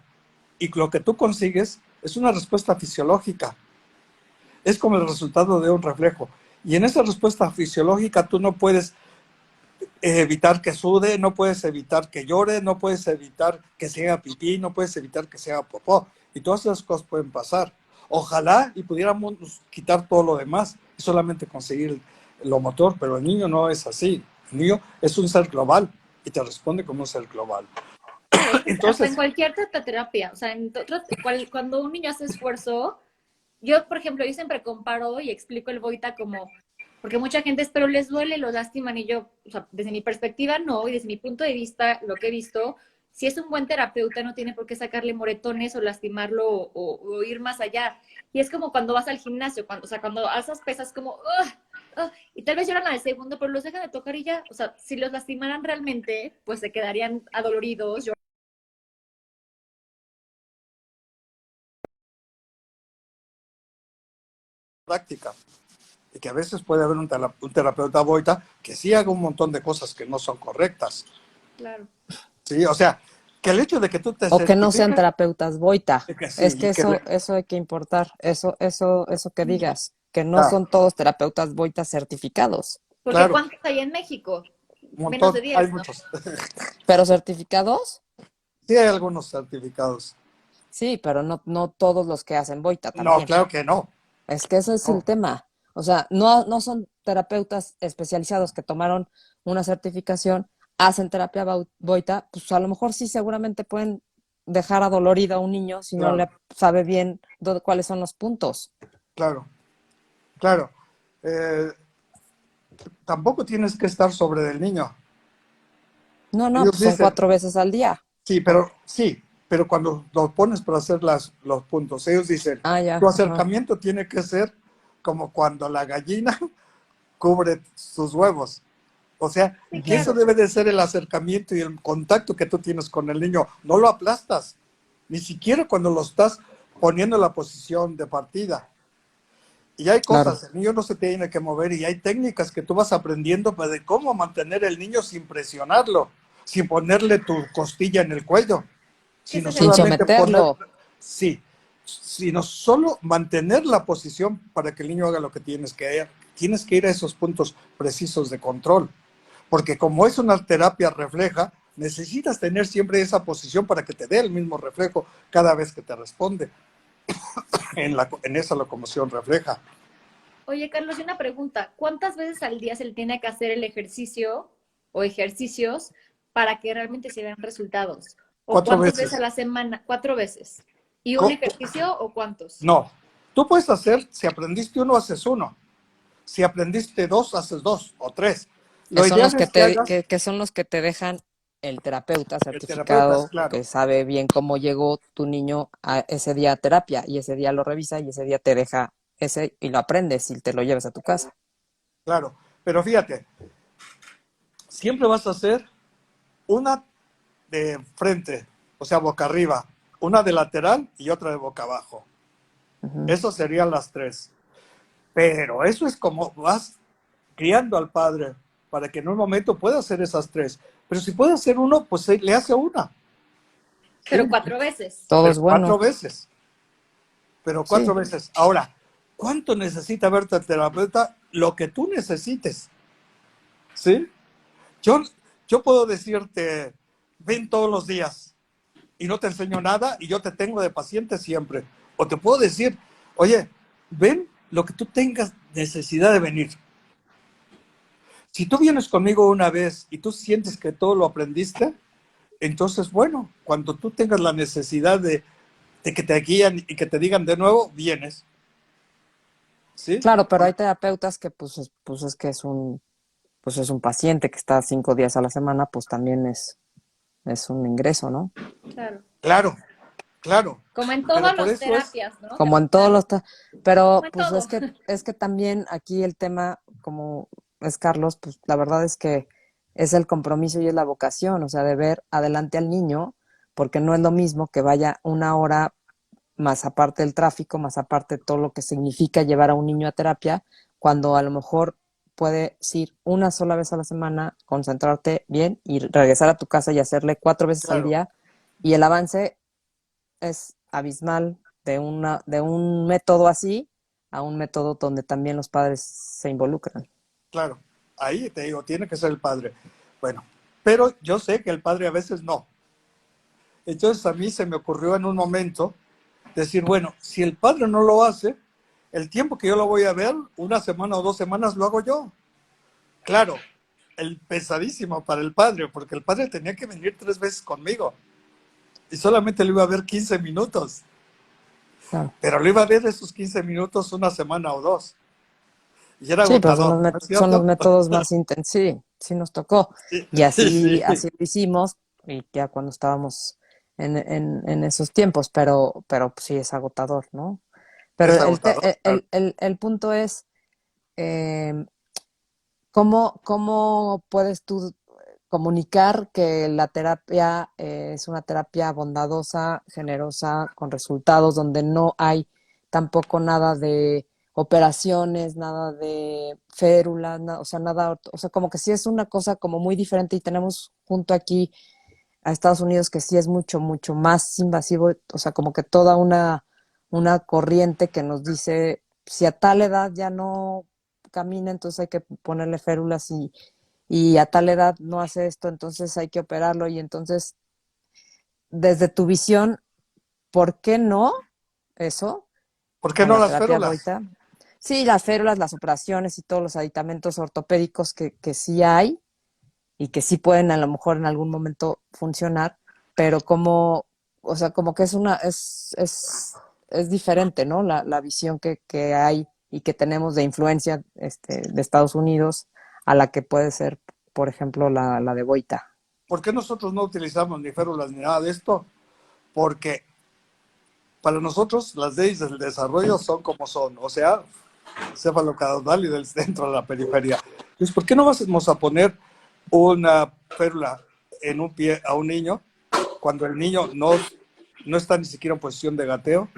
Speaker 3: Y lo que tú consigues es una respuesta fisiológica. Es como el resultado de un reflejo. Y en esa respuesta fisiológica tú no puedes evitar que sude, no puedes evitar que llore, no puedes evitar que se haga pipí, no puedes evitar que se haga popó. Y todas esas cosas pueden pasar. Ojalá y pudiéramos quitar todo lo demás y solamente conseguir lo motor, pero el niño no es así. El niño es un ser global y te responde como un ser global.
Speaker 2: Claro, es que hasta en
Speaker 3: Entonces,
Speaker 2: cualquier terapia, o sea, cuando un niño hace esfuerzo, yo, por ejemplo, yo siempre comparo y explico el Boita como, porque mucha gente es, pero les duele, los lastiman, y yo, o sea, desde mi perspectiva no, y desde mi punto de vista, lo que he visto, si es un buen terapeuta, no tiene por qué sacarle moretones o lastimarlo o ir más allá. Y es como cuando vas al gimnasio, o sea, cuando alzas pesas como, y tal vez lloran al segundo, pero los dejan de tocar y ya, o sea, si los lastimaran realmente, pues se quedarían adoloridos,
Speaker 3: práctica. Y que a veces puede haber un terapeuta boita que sí haga un montón de cosas que no son correctas.
Speaker 2: claro.
Speaker 3: Sí, o sea, que el hecho de que tú te
Speaker 1: O que no sean
Speaker 3: certifiques,
Speaker 1: terapeutas boita.
Speaker 3: que sí,
Speaker 1: Es que
Speaker 3: y que
Speaker 1: eso hay que importar, eso que digas, que no
Speaker 3: ya,
Speaker 1: son todos terapeutas boita certificados,
Speaker 2: Porque
Speaker 3: claro,
Speaker 2: ¿cuántos hay en México?
Speaker 3: un
Speaker 2: Menos de
Speaker 3: montón, hay
Speaker 2: 10, ¿no?
Speaker 3: muchos.
Speaker 1: pero certificados,
Speaker 3: Sí hay algunos certificados.
Speaker 1: sí, pero no todos los que hacen boita
Speaker 3: No,
Speaker 1: también.
Speaker 3: claro que no.
Speaker 1: Es que ese es el
Speaker 3: No,
Speaker 1: tema. O sea, no son terapeutas especializados que tomaron una certificación, hacen terapia boita, pues a lo mejor sí seguramente pueden dejar adolorido a un niño si no
Speaker 3: claro,
Speaker 1: le sabe bien cuáles son los puntos.
Speaker 3: claro, claro. Eh, Tampoco tienes que estar sobre del niño.
Speaker 1: No,
Speaker 3: Ellos
Speaker 1: pues son
Speaker 3: dicen,
Speaker 1: 4 veces al día.
Speaker 3: pero cuando lo pones para hacer los puntos, ellos dicen,
Speaker 1: Ah, ya,
Speaker 3: tu
Speaker 1: ajá.
Speaker 3: acercamiento tiene que ser como cuando la gallina cubre sus huevos. O sea,
Speaker 2: Sí,
Speaker 3: eso
Speaker 2: claro.
Speaker 3: debe de ser el acercamiento y el contacto que tú tienes con el niño. No lo aplastas, ni siquiera cuando lo estás poniendo en la posición de partida. Y hay
Speaker 1: Claro.
Speaker 3: cosas, el niño no se tiene que mover y hay técnicas que tú vas aprendiendo pues, de cómo mantener el niño sin presionarlo, sin ponerle tu costilla en el cuello,
Speaker 2: Que ese
Speaker 3: sino
Speaker 2: es el
Speaker 1: Sin
Speaker 2: tema.
Speaker 3: solamente poner,
Speaker 1: someterlo.
Speaker 3: sí, sino solo mantener la posición para que el niño haga lo que tienes que hacer. Tienes que ir a esos puntos precisos de control, porque como es una terapia refleja, necesitas tener siempre esa posición para que te dé el mismo reflejo cada vez que te responde en esa locomoción refleja.
Speaker 2: Oye, Carlos, y una pregunta. ¿Cuántas veces al día se le tiene que hacer el ejercicio o ejercicios para que realmente se vean resultados? ¿O
Speaker 3: Cuatro
Speaker 2: cuántas veces a
Speaker 3: veces.
Speaker 2: la semana? 4 veces. ¿Y un ejercicio o cuántos?
Speaker 3: No, tú puedes hacer, si aprendiste uno, haces uno. Si aprendiste dos, haces dos o tres.
Speaker 1: Que
Speaker 3: Lo
Speaker 1: son
Speaker 3: ideal
Speaker 1: los que
Speaker 3: es que
Speaker 1: te,
Speaker 3: hagas
Speaker 1: que son los que te dejan el terapeuta
Speaker 3: el terapeuta, es
Speaker 1: certificado,
Speaker 3: claro,
Speaker 1: que sabe bien cómo llegó tu niño a ese día a terapia, y ese día lo revisa y ese día te deja ese y lo aprendes y te lo llevas a tu casa.
Speaker 3: claro. Pero fíjate, siempre vas a hacer una de frente, o sea, boca arriba, una de lateral y otra de boca abajo.
Speaker 1: Ujú.
Speaker 3: Eso serían las tres. Pero eso es como vas criando al padre para que en un momento pueda hacer esas tres. Pero si puede hacer uno, pues le hace una.
Speaker 2: Pero
Speaker 3: ¿Sí?
Speaker 2: 4 veces.
Speaker 1: Todo
Speaker 3: Pero
Speaker 1: es
Speaker 3: cuatro
Speaker 1: bueno.
Speaker 3: veces. Pero
Speaker 1: Sí,
Speaker 3: 4 veces. Ahora, ¿cuánto necesita verte el terapeuta? Lo que tú necesites. ¿Sí? Yo, yo puedo decirte, ven todos los días y no te enseño nada y yo te tengo de paciente siempre. O te puedo decir, oye, ven lo que tú tengas necesidad de venir. Si tú vienes conmigo una vez y tú sientes que todo lo aprendiste, entonces, bueno, cuando tú tengas la necesidad de que te guían y que te digan de nuevo, vienes. ¿Sí?
Speaker 1: claro, pero hay terapeutas que pues es que pues es un paciente que está 5 días a la semana, pues también es un ingreso, ¿no?
Speaker 2: Claro.
Speaker 3: Claro, claro.
Speaker 2: Como en
Speaker 3: Pero
Speaker 2: todas
Speaker 3: por
Speaker 2: las
Speaker 3: eso es,
Speaker 2: terapias, ¿no? Que al
Speaker 1: Como en todos
Speaker 2: final,
Speaker 1: los, pero
Speaker 2: como en
Speaker 1: pues
Speaker 2: todo.
Speaker 1: es que también aquí el tema, como es Carlos, pues la verdad es que es el compromiso y es la vocación, o sea, de ver adelante al niño, porque no es lo mismo que vaya una hora más aparte del tráfico, más aparte de todo lo que significa llevar a un niño a terapia, cuando a lo mejor puedes ir una sola vez a la semana, concentrarte bien y regresar a tu casa y hacerle 4 veces al
Speaker 3: claro,
Speaker 1: día, y el avance es abismal de un método así a un método donde también los padres se involucran.
Speaker 3: claro. Ahí te digo, tiene que ser el padre. Bueno, pero yo sé que el padre a veces no. Entonces a mí se me ocurrió en un momento decir, bueno, si el padre no lo hace, el tiempo que yo lo voy a ver, una semana o 2 semanas, lo hago yo. Claro, el pesadísimo para el padre, porque el padre tenía que venir 3 veces conmigo y solamente lo iba a ver 15 minutos,
Speaker 1: Claro.
Speaker 3: pero lo iba a ver esos 15 minutos una semana o dos. Y era
Speaker 1: Sí, pero
Speaker 3: agotador, ¿no es
Speaker 1: son los
Speaker 3: cierto?
Speaker 1: métodos más intensos. Sí, sí nos tocó.
Speaker 3: Sí,
Speaker 1: Y
Speaker 3: sí,
Speaker 1: así lo hicimos, y ya cuando estábamos en esos tiempos, pero pues, sí es agotador, ¿no? Pero
Speaker 3: es agotador, claro.
Speaker 1: el punto es, eh, ¿cómo puedes tú comunicar que la terapia es una terapia bondadosa, generosa, con resultados, donde no hay tampoco nada de operaciones, nada de férulas, o sea, nada, o sea, como que sí es una cosa como muy diferente, y tenemos junto aquí a Estados Unidos que sí es mucho, mucho más invasivo, o sea, como que toda una corriente que nos dice, si a tal edad ya no camina, entonces hay que ponerle férulas, y a tal edad no hace esto, entonces hay que operarlo, y entonces, desde tu visión, ¿por qué no eso
Speaker 3: ¿Por qué
Speaker 1: con
Speaker 3: no
Speaker 1: la
Speaker 3: las
Speaker 1: terapia
Speaker 3: férulas?
Speaker 1: Boita? Sí, las férulas, las operaciones y todos los aditamentos ortopédicos que sí hay y que sí pueden a lo mejor en algún momento funcionar, pero como, o sea, como que es diferente, ¿no? La visión que hay y que tenemos de influencia de Estados Unidos a la que puede ser, por ejemplo, la de Boita.
Speaker 3: ¿Por qué nosotros no utilizamos ni férulas ni nada de esto? Porque para nosotros las leyes del desarrollo son como son, o sea, cefalocaudal y del centro a la periferia. Entonces, ¿por qué no vamos a poner una férula en un pie a un niño cuando el niño no está ni siquiera en posición de gateo?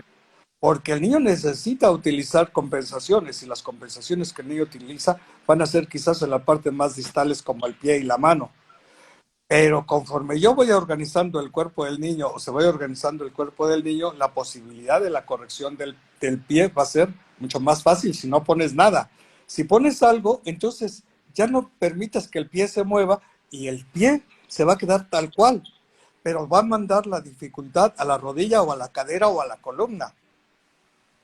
Speaker 3: Porque el niño necesita utilizar compensaciones y las compensaciones que el niño utiliza van a ser quizás en la parte más distales como el pie y la mano. Pero conforme yo voy organizando el cuerpo del niño o se vaya organizando el cuerpo del niño, la posibilidad de la corrección del pie va a ser mucho más fácil si no pones nada. Si pones algo, entonces ya no permitas que el pie se mueva y el pie se va a quedar tal cual, pero va a mandar la dificultad a la rodilla o a la cadera o a la columna.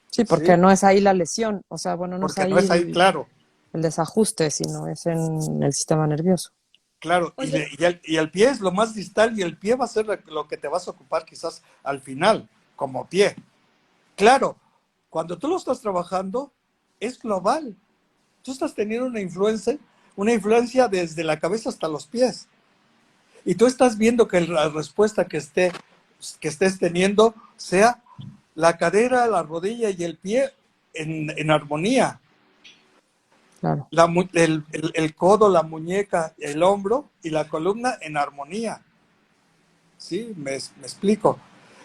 Speaker 1: Sí,
Speaker 3: ¿Sí?
Speaker 1: porque no es ahí la lesión, o sea, bueno, no es
Speaker 3: Porque no
Speaker 1: ahí
Speaker 3: es ahí, claro.
Speaker 1: el desajuste, sino es en el sistema nervioso.
Speaker 3: Claro,
Speaker 2: Oye,
Speaker 3: y el pie es lo más distal y el pie va a ser lo que te vas a ocupar quizás al final, como pie. Claro, cuando tú lo estás trabajando, es global. Tú estás teniendo una influencia desde la cabeza hasta los pies. Y tú estás viendo que la respuesta que estés teniendo sea la cadera, la rodilla y el pie en armonía.
Speaker 1: Claro.
Speaker 3: El codo, la muñeca, el hombro y la columna en armonía. ¿Sí? Me explico.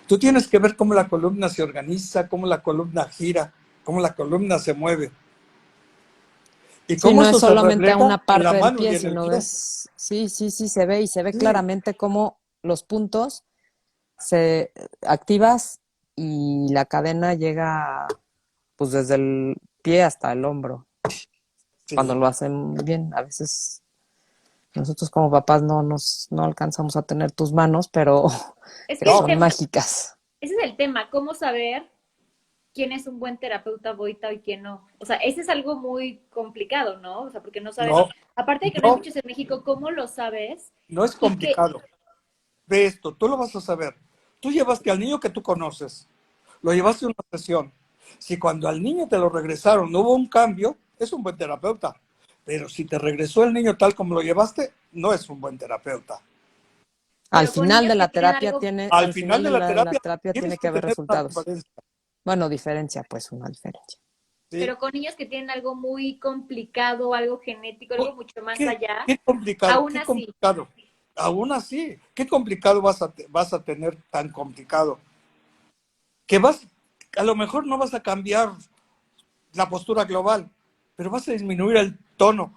Speaker 3: Tú tienes que ver cómo la columna se organiza, cómo la columna gira, cómo la columna se mueve. Y
Speaker 1: Sí,
Speaker 3: cómo
Speaker 1: no es
Speaker 3: eso se
Speaker 1: solamente a
Speaker 3: refleja
Speaker 1: una
Speaker 3: en la
Speaker 1: parte del
Speaker 3: mano y
Speaker 1: pie,
Speaker 3: en el
Speaker 1: sino
Speaker 3: pie.
Speaker 1: ves, sí, sí, sí, se ve y se ve
Speaker 3: Sí,
Speaker 1: claramente cómo los puntos se activas y la cadena llega pues desde el pie hasta el hombro, cuando
Speaker 3: sí.
Speaker 1: lo hacen bien. A veces nosotros como papás no alcanzamos a tener tus manos, pero,
Speaker 2: es que
Speaker 1: pero
Speaker 2: el
Speaker 3: No,
Speaker 1: son
Speaker 2: tema,
Speaker 1: mágicas.
Speaker 2: ese es el tema, cómo saber quién es un buen terapeuta boita y quién no. O sea, ese es algo muy complicado, ¿no? O sea, porque no sabes,
Speaker 3: no,
Speaker 2: aparte de que no hay
Speaker 3: no,
Speaker 2: muchos en México, ¿cómo lo sabes?
Speaker 3: no es
Speaker 2: Y que,
Speaker 3: complicado. Ve esto, tú lo vas a saber. Tú llevaste al niño que tú conoces, lo llevaste a una sesión. Si cuando al niño te lo regresaron no hubo un cambio, es un buen terapeuta. Pero si te regresó el niño tal como lo llevaste, no es un buen terapeuta.
Speaker 2: pero con niños que tienen algo,
Speaker 3: Al
Speaker 1: Al
Speaker 3: final
Speaker 1: final
Speaker 3: de
Speaker 1: de la terapia
Speaker 3: tienes
Speaker 1: tiene
Speaker 3: que
Speaker 1: que haber
Speaker 3: tener una
Speaker 1: resultados.
Speaker 3: diferencia.
Speaker 1: Bueno, diferencia, pues una diferencia.
Speaker 3: ¿Sí?
Speaker 2: pero con niños que tienen algo muy complicado, algo genético, algo mucho más allá,
Speaker 3: Qué complicado,
Speaker 2: aún
Speaker 3: qué
Speaker 2: así.
Speaker 3: complicado. Aún así, qué complicado vas a tener tan complicado. Que a lo mejor no vas a cambiar la postura global, pero vas a disminuir el tono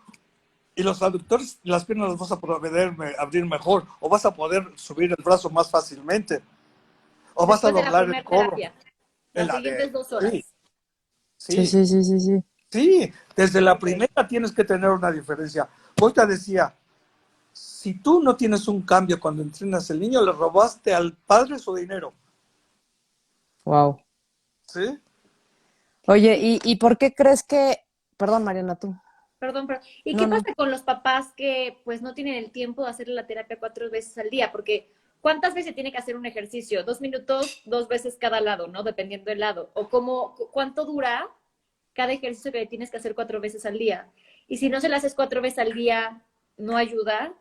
Speaker 3: y los aductores, las piernas las vas a poder abrir mejor, o vas a poder subir el brazo más fácilmente, o vas a
Speaker 2: Después de la
Speaker 3: doblar el
Speaker 2: primera
Speaker 3: codo.
Speaker 2: terapia,
Speaker 3: En
Speaker 2: las
Speaker 3: la de,
Speaker 2: siguientes 2 horas.
Speaker 3: sí,
Speaker 1: Sí,
Speaker 3: sí,
Speaker 1: sí, sí, sí, sí.
Speaker 3: sí, desde la
Speaker 2: Ok.
Speaker 3: primera tienes que tener una diferencia. Hoy te decía, si tú no tienes un cambio cuando entrenas el niño, le robaste al padre su dinero.
Speaker 1: Wow.
Speaker 3: ¿Sí?
Speaker 1: Oye,
Speaker 2: Y,
Speaker 1: y por qué crees que, perdón, Mariana, tú?
Speaker 2: perdón, ¿y
Speaker 1: No,
Speaker 2: qué
Speaker 1: no.
Speaker 2: pasa con los papás que pues no tienen el tiempo de hacer la terapia 4 veces al día? Porque ¿cuántas veces tiene que hacer un ejercicio? 2 minutos, 2 veces cada lado, ¿no? Dependiendo del lado. O cuánto dura cada ejercicio que le tienes que hacer 4 veces al día. Y si no se lo haces 4 veces al día, ¿no ayuda?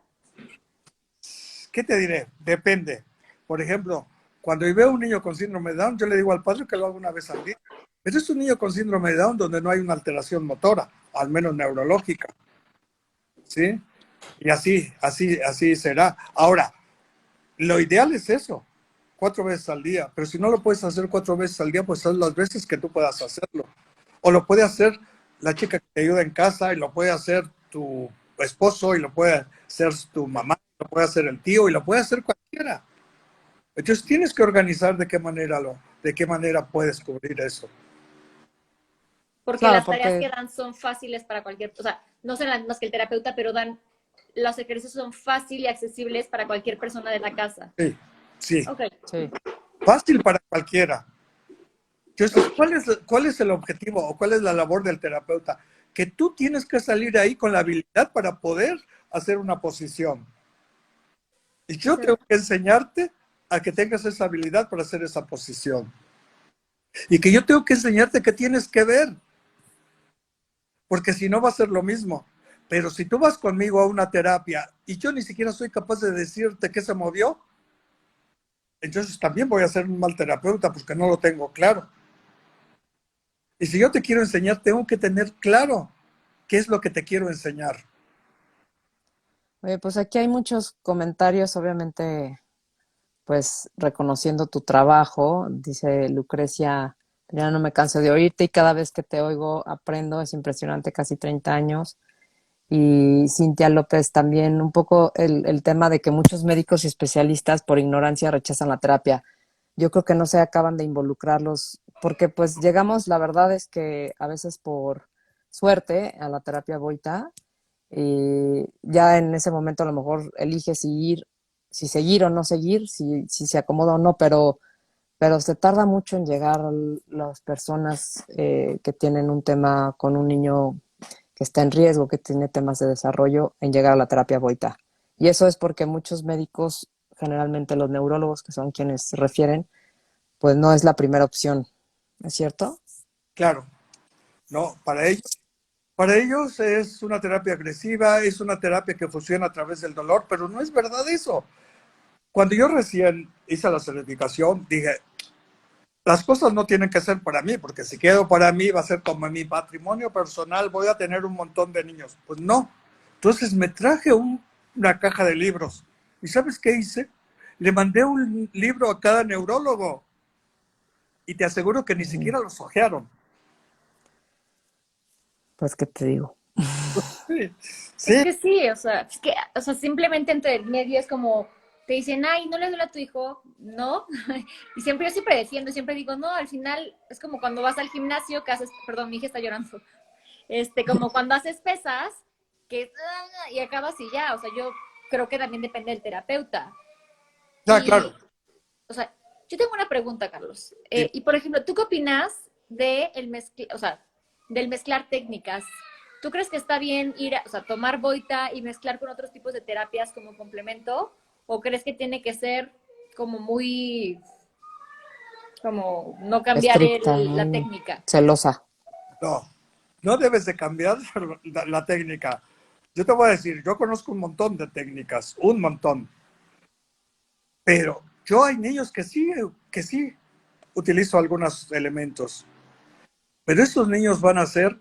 Speaker 3: ¿Qué te diré? Depende. Por ejemplo, cuando yo veo a un niño con síndrome de Down, yo le digo al padre que lo haga una vez al día. Pero es un niño con síndrome de Down donde no hay una alteración motora, al menos neurológica. ¿Sí? Y así será. Ahora, lo ideal es eso, 4 veces al día. Pero si no lo puedes hacer 4 veces al día, pues haz las veces que tú puedas hacerlo. O lo puede hacer la chica que te ayuda en casa, y lo puede hacer tu esposo, y lo puede hacer tu mamá, lo puede hacer el tío, y lo puede hacer cualquiera. Entonces tienes que organizar de qué manera puedes cubrir eso.
Speaker 2: Porque
Speaker 1: Claro,
Speaker 2: las tareas
Speaker 1: porque
Speaker 2: que dan son fáciles para cualquier, o sea, no son las mismas que el terapeuta, pero los ejercicios son fáciles y accesibles para cualquier persona de la casa.
Speaker 3: Sí, sí,
Speaker 2: Ok.
Speaker 1: sí,
Speaker 3: fácil para cualquiera. Entonces, cuál es el objetivo o cuál es la labor del terapeuta? Que tú tienes que salir ahí con la habilidad para poder hacer una posición. Y yo
Speaker 2: Sí.
Speaker 3: tengo que enseñarte a que tengas esa habilidad para hacer esa posición. Y que yo tengo que enseñarte que tienes que ver, porque si no va a ser lo mismo. Pero si tú vas conmigo a una terapia y yo ni siquiera soy capaz de decirte qué se movió, entonces también voy a ser un mal terapeuta porque no lo tengo claro. Y si yo te quiero enseñar, tengo que tener claro qué es lo que te quiero enseñar.
Speaker 1: Oye, pues aquí hay muchos comentarios, obviamente, pues reconociendo tu trabajo. Dice Lucrecia, ya no me canso de oírte y cada vez que te oigo aprendo, es impresionante, casi 30 años. Y Cintia López también, un poco el tema de que muchos médicos y especialistas por ignorancia rechazan la terapia. Yo creo que no se acaban de involucrarlos, porque pues llegamos, la verdad es que a veces por suerte a la terapia Boita, y ya en ese momento a lo mejor elige si seguir o no seguir, si se acomoda o no, pero se tarda mucho en llegar las personas que tienen un tema con un niño que está en riesgo, que tiene temas de desarrollo, en llegar a la terapia Boita. Y eso es porque muchos médicos, generalmente los neurólogos, que son quienes se refieren, pues no es la primera opción, ¿es cierto?
Speaker 3: Claro, no, para ellos es una terapia agresiva, es una terapia que funciona a través del dolor, pero no es verdad eso. Cuando yo recién hice la certificación, dije, las cosas no tienen que ser para mí, porque si quedo para mí va a ser como mi patrimonio personal, voy a tener un montón de niños. Pues no. Entonces me traje una caja de libros. ¿Y sabes qué hice? Le mandé un libro a cada neurólogo y te aseguro que ni siquiera los ojearon.
Speaker 1: Pues, ¿qué te digo?
Speaker 3: Sí,
Speaker 2: Es
Speaker 3: sí,
Speaker 2: que sí, o sea, simplemente entre el medio es como, te dicen, ay, ¿no le duele a tu hijo? No. Y siempre, yo siempre defiendo, siempre digo, no, al final es como cuando vas al gimnasio que haces, perdón, mi hija está llorando, como cuando haces pesas, y acabas y ya, o sea, yo creo que también depende del terapeuta.
Speaker 3: ya, claro.
Speaker 2: Y, o sea, yo tengo una pregunta, Carlos.
Speaker 3: Dime.
Speaker 2: Y por ejemplo, ¿tú qué opinas o sea, del mezclar técnicas? ¿Tú crees que está bien o sea, tomar Boita y mezclar con otros tipos de terapias como complemento? ¿O crees que tiene que ser como muy, como no cambiar
Speaker 1: Estricta,
Speaker 2: la
Speaker 1: muy
Speaker 2: técnica?
Speaker 1: celosa.
Speaker 3: No, no debes de cambiar la técnica. Yo te voy a decir, yo conozco un montón de técnicas, un montón, pero yo hay niños que sí utilizo algunos elementos, pero estos niños van a ser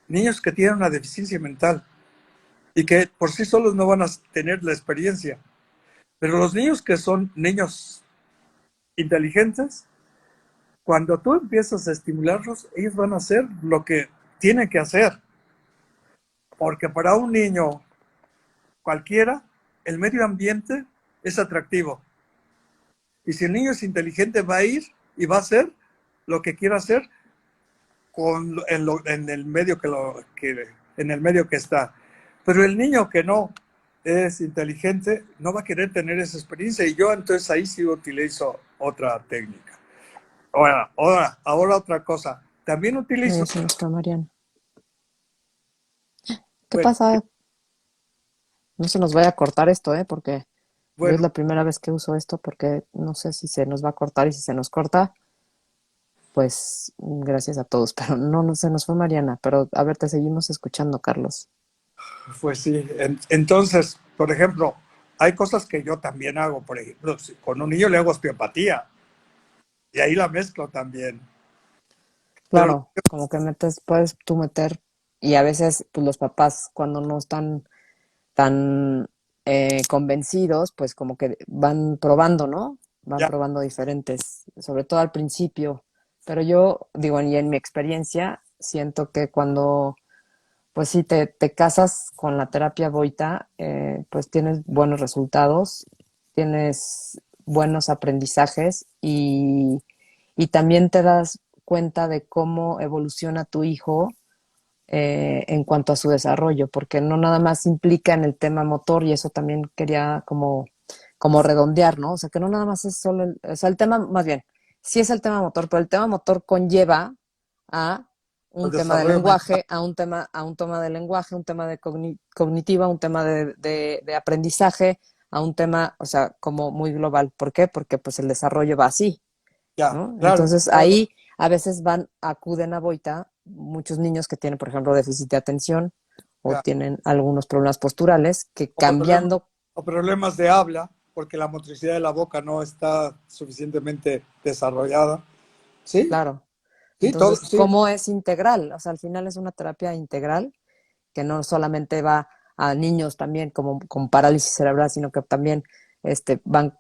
Speaker 3: niños que tienen una deficiencia mental y que por sí solos no van a tener la experiencia. Pero los niños que son niños inteligentes, cuando tú empiezas a estimularlos, ellos van a hacer lo que tienen que hacer. Porque para un niño cualquiera, el medio ambiente es atractivo. Y si el niño es inteligente, va a ir y va a hacer lo que quiera hacer en el medio en el medio que está. Pero el niño que no es inteligente no va a querer tener esa experiencia y yo entonces ahí sí utilizo otra técnica. Ahora otra cosa. También utilizo,
Speaker 1: Se nos fue Mariana. ¿Qué
Speaker 3: bueno,
Speaker 1: pasa? No se nos vaya a cortar esto, ¿eh? Porque yo es
Speaker 3: bueno,
Speaker 1: la primera vez que uso esto porque no sé si se nos va a cortar y si se nos corta, pues gracias a todos. Pero no se nos fue Mariana. Pero a ver, te seguimos escuchando, Carlos.
Speaker 3: pues sí. Entonces, por ejemplo, hay cosas que yo también hago. Por ejemplo, si con un niño le hago osteopatía y ahí la mezclo también. Pero
Speaker 1: Claro, como que puedes tú meter, y a veces pues los papás cuando no están tan convencidos, pues como que van probando, ¿no? Van
Speaker 3: ya,
Speaker 1: probando diferentes, sobre todo al principio. Pero yo digo, y en mi experiencia, siento que cuando, pues sí, te casas con la terapia Boita, pues tienes buenos resultados, tienes buenos aprendizajes y también te das cuenta de cómo evoluciona tu hijo en cuanto a su desarrollo, porque no nada más implica en el tema motor, y eso también quería como redondear, ¿no? O sea, que no nada más es solo, o sea, el tema, más bien, sí es el tema motor, pero el tema motor conlleva a
Speaker 3: el
Speaker 1: un tema de
Speaker 3: desarrollo mental,
Speaker 1: lenguaje, a un tema de lenguaje, un tema de cognitiva, un tema de aprendizaje, a un tema, o sea, como muy global. ¿Por qué? Porque pues el desarrollo va así,
Speaker 3: ya,
Speaker 1: ¿no?
Speaker 3: claro,
Speaker 1: Entonces
Speaker 3: claro,
Speaker 1: ahí a veces acuden a Boita muchos niños que tienen, por ejemplo, déficit de atención o
Speaker 3: Ya.
Speaker 1: tienen algunos problemas posturales que
Speaker 3: O problemas,
Speaker 1: cambiando,
Speaker 3: o problemas de habla, porque la motricidad de la boca no está suficientemente desarrollada. Sí,
Speaker 1: claro.
Speaker 3: sí, todo,
Speaker 1: Entonces,
Speaker 3: sí.
Speaker 1: ¿cómo es integral? O sea, al final es una terapia integral que no solamente va a niños también como con parálisis cerebral, sino que también van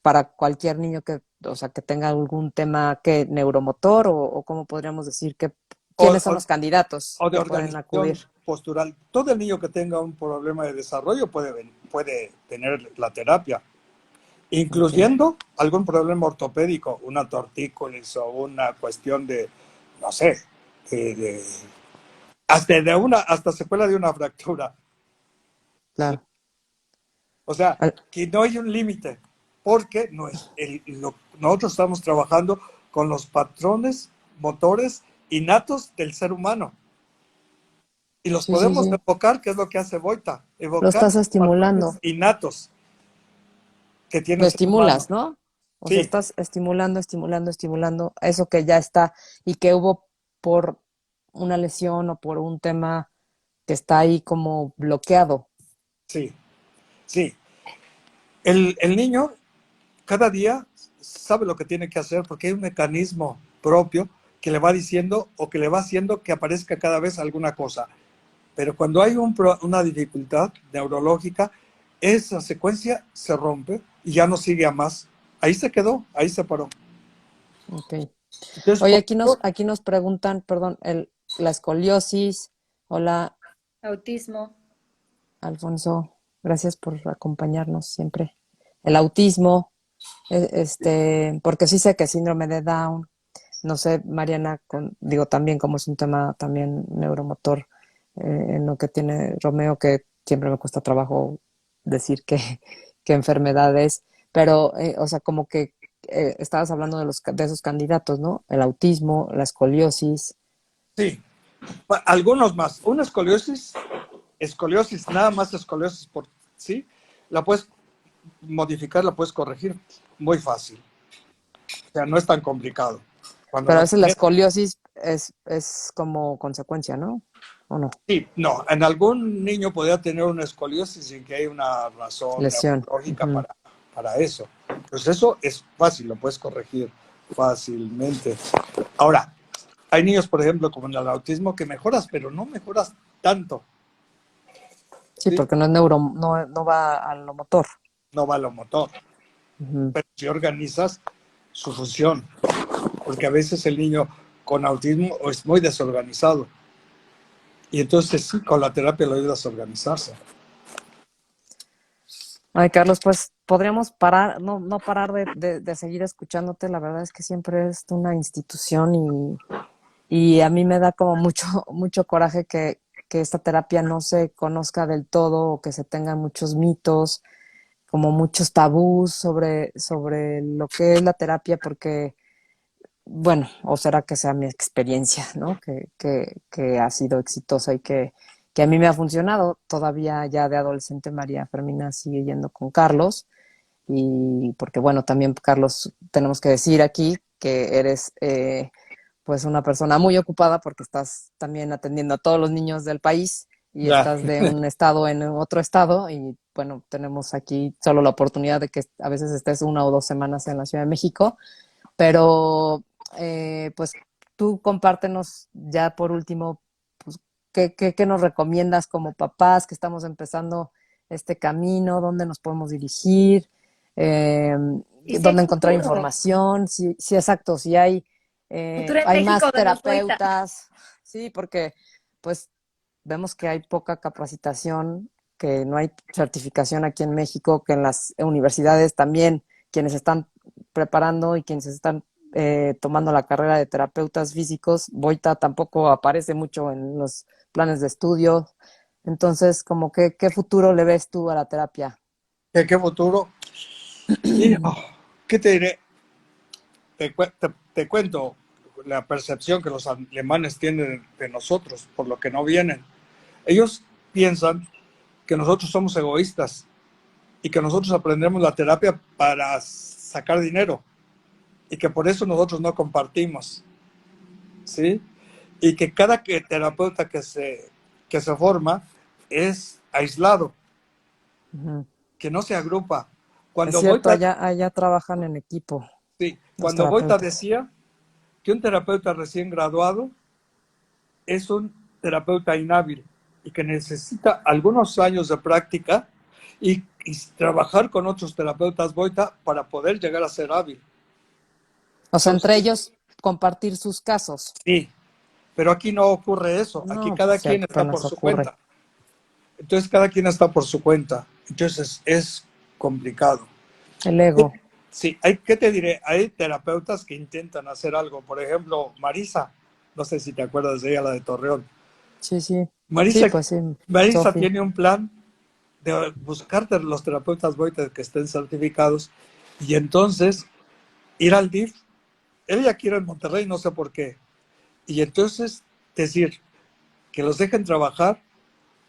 Speaker 1: para cualquier niño que, o sea, que tenga algún tema que neuromotor o cómo podríamos decir que
Speaker 3: O,
Speaker 1: quiénes son
Speaker 3: o-
Speaker 1: los candidatos
Speaker 3: o de
Speaker 1: que pueden acudir.
Speaker 3: organización postural. Todo el niño que tenga un problema de desarrollo puede tener la terapia,
Speaker 1: Ok,
Speaker 3: incluyendo algún problema ortopédico, una tortícolis o una cuestión de, no sé, de, hasta secuela de una fractura. ¿Sí?
Speaker 1: claro.
Speaker 3: O sea,
Speaker 1: Al-
Speaker 3: que no hay un límite, porque no es nosotros estamos trabajando con los patrones motores innatos del ser humano y los
Speaker 1: sí, sí,
Speaker 3: podemos
Speaker 1: sí.
Speaker 3: evocar, que es lo que hace Boita,
Speaker 1: Lo
Speaker 3: evocar
Speaker 1: estás
Speaker 3: los patrones
Speaker 1: estimulando.
Speaker 3: innatos que tiene
Speaker 1: Lo
Speaker 3: el ser humano.
Speaker 1: estimulas, ¿no? O sea,
Speaker 3: Sí,
Speaker 1: estás estimulando, estimulando, estimulando eso que ya está y que hubo por una lesión o por un tema que está ahí como bloqueado.
Speaker 3: sí, sí. El niño cada día sabe lo que tiene que hacer porque hay un mecanismo propio que le va diciendo o que le va haciendo que aparezca cada vez alguna cosa. Pero cuando hay una dificultad neurológica, esa secuencia se rompe y ya no sigue a más. Ahí se quedó, ahí se paró.
Speaker 1: Ok.
Speaker 3: Entonces,
Speaker 1: Oye,
Speaker 3: por eso,
Speaker 1: aquí nos preguntan, perdón, la escoliosis. Hola,
Speaker 2: Autismo.
Speaker 1: Alfonso, gracias por acompañarnos siempre. El autismo, porque sí sé que síndrome de Down, no sé, Mariana, digo también como es un tema también neuromotor, en lo que tiene Romeo, que siempre me cuesta trabajo decir qué enfermedad es, pero, o sea, como que estabas hablando de esos candidatos, ¿no? El autismo, la escoliosis.
Speaker 3: sí, algunos más. Una escoliosis, nada más escoliosis por sí, la puedes modificar, la puedes corregir muy fácil. O sea, no es tan complicado. Cuando
Speaker 1: Pero a
Speaker 3: la
Speaker 1: veces la
Speaker 3: tienes,
Speaker 1: escoliosis es como consecuencia, ¿no? ¿O no?
Speaker 3: sí, no, en algún niño podría tener una escoliosis sin que haya una razón
Speaker 1: Lesión.
Speaker 3: neurológica
Speaker 1: Ujú.
Speaker 3: para eso. Pues eso es fácil, lo puedes corregir fácilmente. Ahora, hay niños, por ejemplo, como en el autismo, que mejoras, pero no mejoras tanto,
Speaker 1: Sí,
Speaker 3: ¿sí?
Speaker 1: porque no va a lo motor.
Speaker 3: No va a lo motor,
Speaker 1: Ujú.
Speaker 3: pero si organizas su función, porque a veces el niño con autismo es muy desorganizado y entonces sí, con la terapia lo ayudas a organizarse.
Speaker 1: Ay, Carlos, pues podríamos parar, no parar de seguir escuchándote. La verdad es que siempre es una institución y a mí me da como mucho, mucho coraje que esta terapia no se conozca del todo o que se tengan muchos mitos, como muchos tabús sobre lo que es la terapia, porque bueno, o será que sea mi experiencia, ¿no? Que ha sido exitosa y que a mí me ha funcionado. Todavía ya de adolescente María Fermina sigue yendo con Carlos y porque bueno, también Carlos, tenemos que decir aquí que eres pues una persona muy ocupada porque estás también atendiendo a todos los niños del país y
Speaker 3: Ya,
Speaker 1: estás de un estado en otro estado y bueno, tenemos aquí solo la oportunidad de que a veces estés 1 o 2 semanas en la Ciudad de México, pero pues tú compártenos ya por último, pues, qué nos recomiendas como papás que estamos empezando este camino, dónde nos podemos dirigir, eh,
Speaker 2: Y si hay
Speaker 1: dónde encontrar
Speaker 2: futuro,
Speaker 1: información, si exacto, si
Speaker 2: futuro en
Speaker 1: hay
Speaker 2: México,
Speaker 1: más
Speaker 2: danos vuelta.
Speaker 1: terapeutas, sí, porque pues vemos que hay poca capacitación, que no hay certificación aquí en México, que en las universidades también quienes están preparando y quienes están tomando la carrera de terapeutas físicos, Boita tampoco aparece mucho en los planes de estudio. Entonces, como que, ¿qué futuro le ves tú a la terapia?
Speaker 3: ¿qué futuro? Y, oh, ¿qué te diré? Te cuento la percepción que los alemanes tienen de nosotros, por lo que no vienen. Ellos piensan que nosotros somos egoístas y que nosotros aprendemos la terapia para sacar dinero y que por eso nosotros no compartimos, ¿sí? Y que cada terapeuta que se forma es aislado,
Speaker 1: Ujú.
Speaker 3: que no se agrupa.
Speaker 1: Es
Speaker 3: Cuando
Speaker 1: cierto,
Speaker 3: Boita,
Speaker 1: allá trabajan en equipo
Speaker 3: sí,
Speaker 1: los
Speaker 3: cuando Boita
Speaker 1: terapeutas.
Speaker 3: decía que un terapeuta recién graduado es un terapeuta inhábil y que necesita algunos años de práctica y trabajar con otros terapeutas Boita para poder llegar a ser hábil.
Speaker 1: O sea, entre
Speaker 3: Entonces,
Speaker 1: ellos compartir sus casos.
Speaker 3: sí, pero aquí no ocurre eso. Aquí
Speaker 1: No, pues
Speaker 3: cada
Speaker 1: sí,
Speaker 3: quien está por
Speaker 1: apenas
Speaker 3: su
Speaker 1: ocurre.
Speaker 3: cuenta. Entonces, cada quien está por su cuenta. Entonces, es complicado.
Speaker 1: El ego.
Speaker 3: Sí, ¿qué te diré? Hay terapeutas que intentan hacer algo. Por ejemplo, Marisa, no sé si te acuerdas de ella, la de Torreón.
Speaker 1: Sí, sí. Sí,
Speaker 3: Marisa,
Speaker 1: pues sí,
Speaker 3: Marisa
Speaker 1: Sofi.
Speaker 3: tiene un plan de buscar los terapeutas Boita que estén certificados y entonces ir al DIF. Ella quiere en Monterrey, no sé por qué. Y entonces decir que los dejen trabajar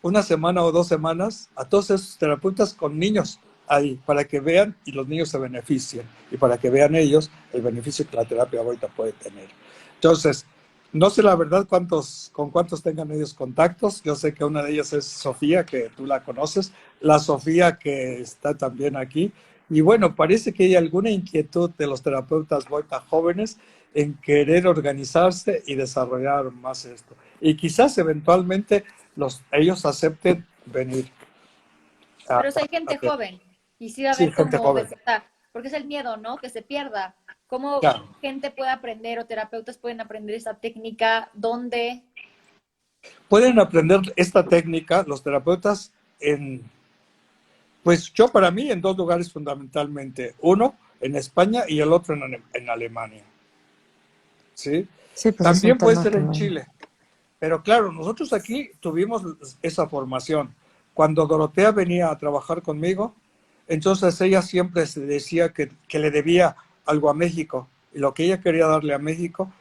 Speaker 3: una semana o 2 semanas a todos esos terapeutas con niños ahí, para que vean y los niños se beneficien y para que vean ellos el beneficio que la terapia Boita puede tener. Entonces, no sé la verdad con cuántos tengan ellos contactos. Yo sé que una de ellas es Sofía, que tú la conoces, la Sofía que está también aquí. Y bueno, parece que hay alguna inquietud de los terapeutas Boita jóvenes en querer organizarse y desarrollar más esto. Y quizás eventualmente ellos acepten venir a,
Speaker 2: Pero si hay
Speaker 3: a
Speaker 2: gente
Speaker 3: ver.
Speaker 2: joven y sí va a
Speaker 3: Sí,
Speaker 2: haber
Speaker 3: gente
Speaker 2: como
Speaker 3: joven.
Speaker 2: despertar, porque es el miedo, ¿no? Que se pierda. ¿Cómo
Speaker 3: Claro.
Speaker 2: gente puede aprender o terapeutas pueden aprender esta técnica? ¿Dónde?
Speaker 3: Pueden aprender esta técnica los terapeutas pues yo para mí en dos lugares fundamentalmente. Uno en España y el otro en Alemania. ¿Sí?
Speaker 1: Sí, pues es un
Speaker 3: También puede
Speaker 1: tema
Speaker 3: ser
Speaker 1: que
Speaker 3: en
Speaker 1: no.
Speaker 3: Chile. Pero claro, nosotros aquí tuvimos esa formación. Cuando Dorotea venía a trabajar conmigo, entonces ella siempre se decía que le debía algo a México. Y lo que ella quería darle a México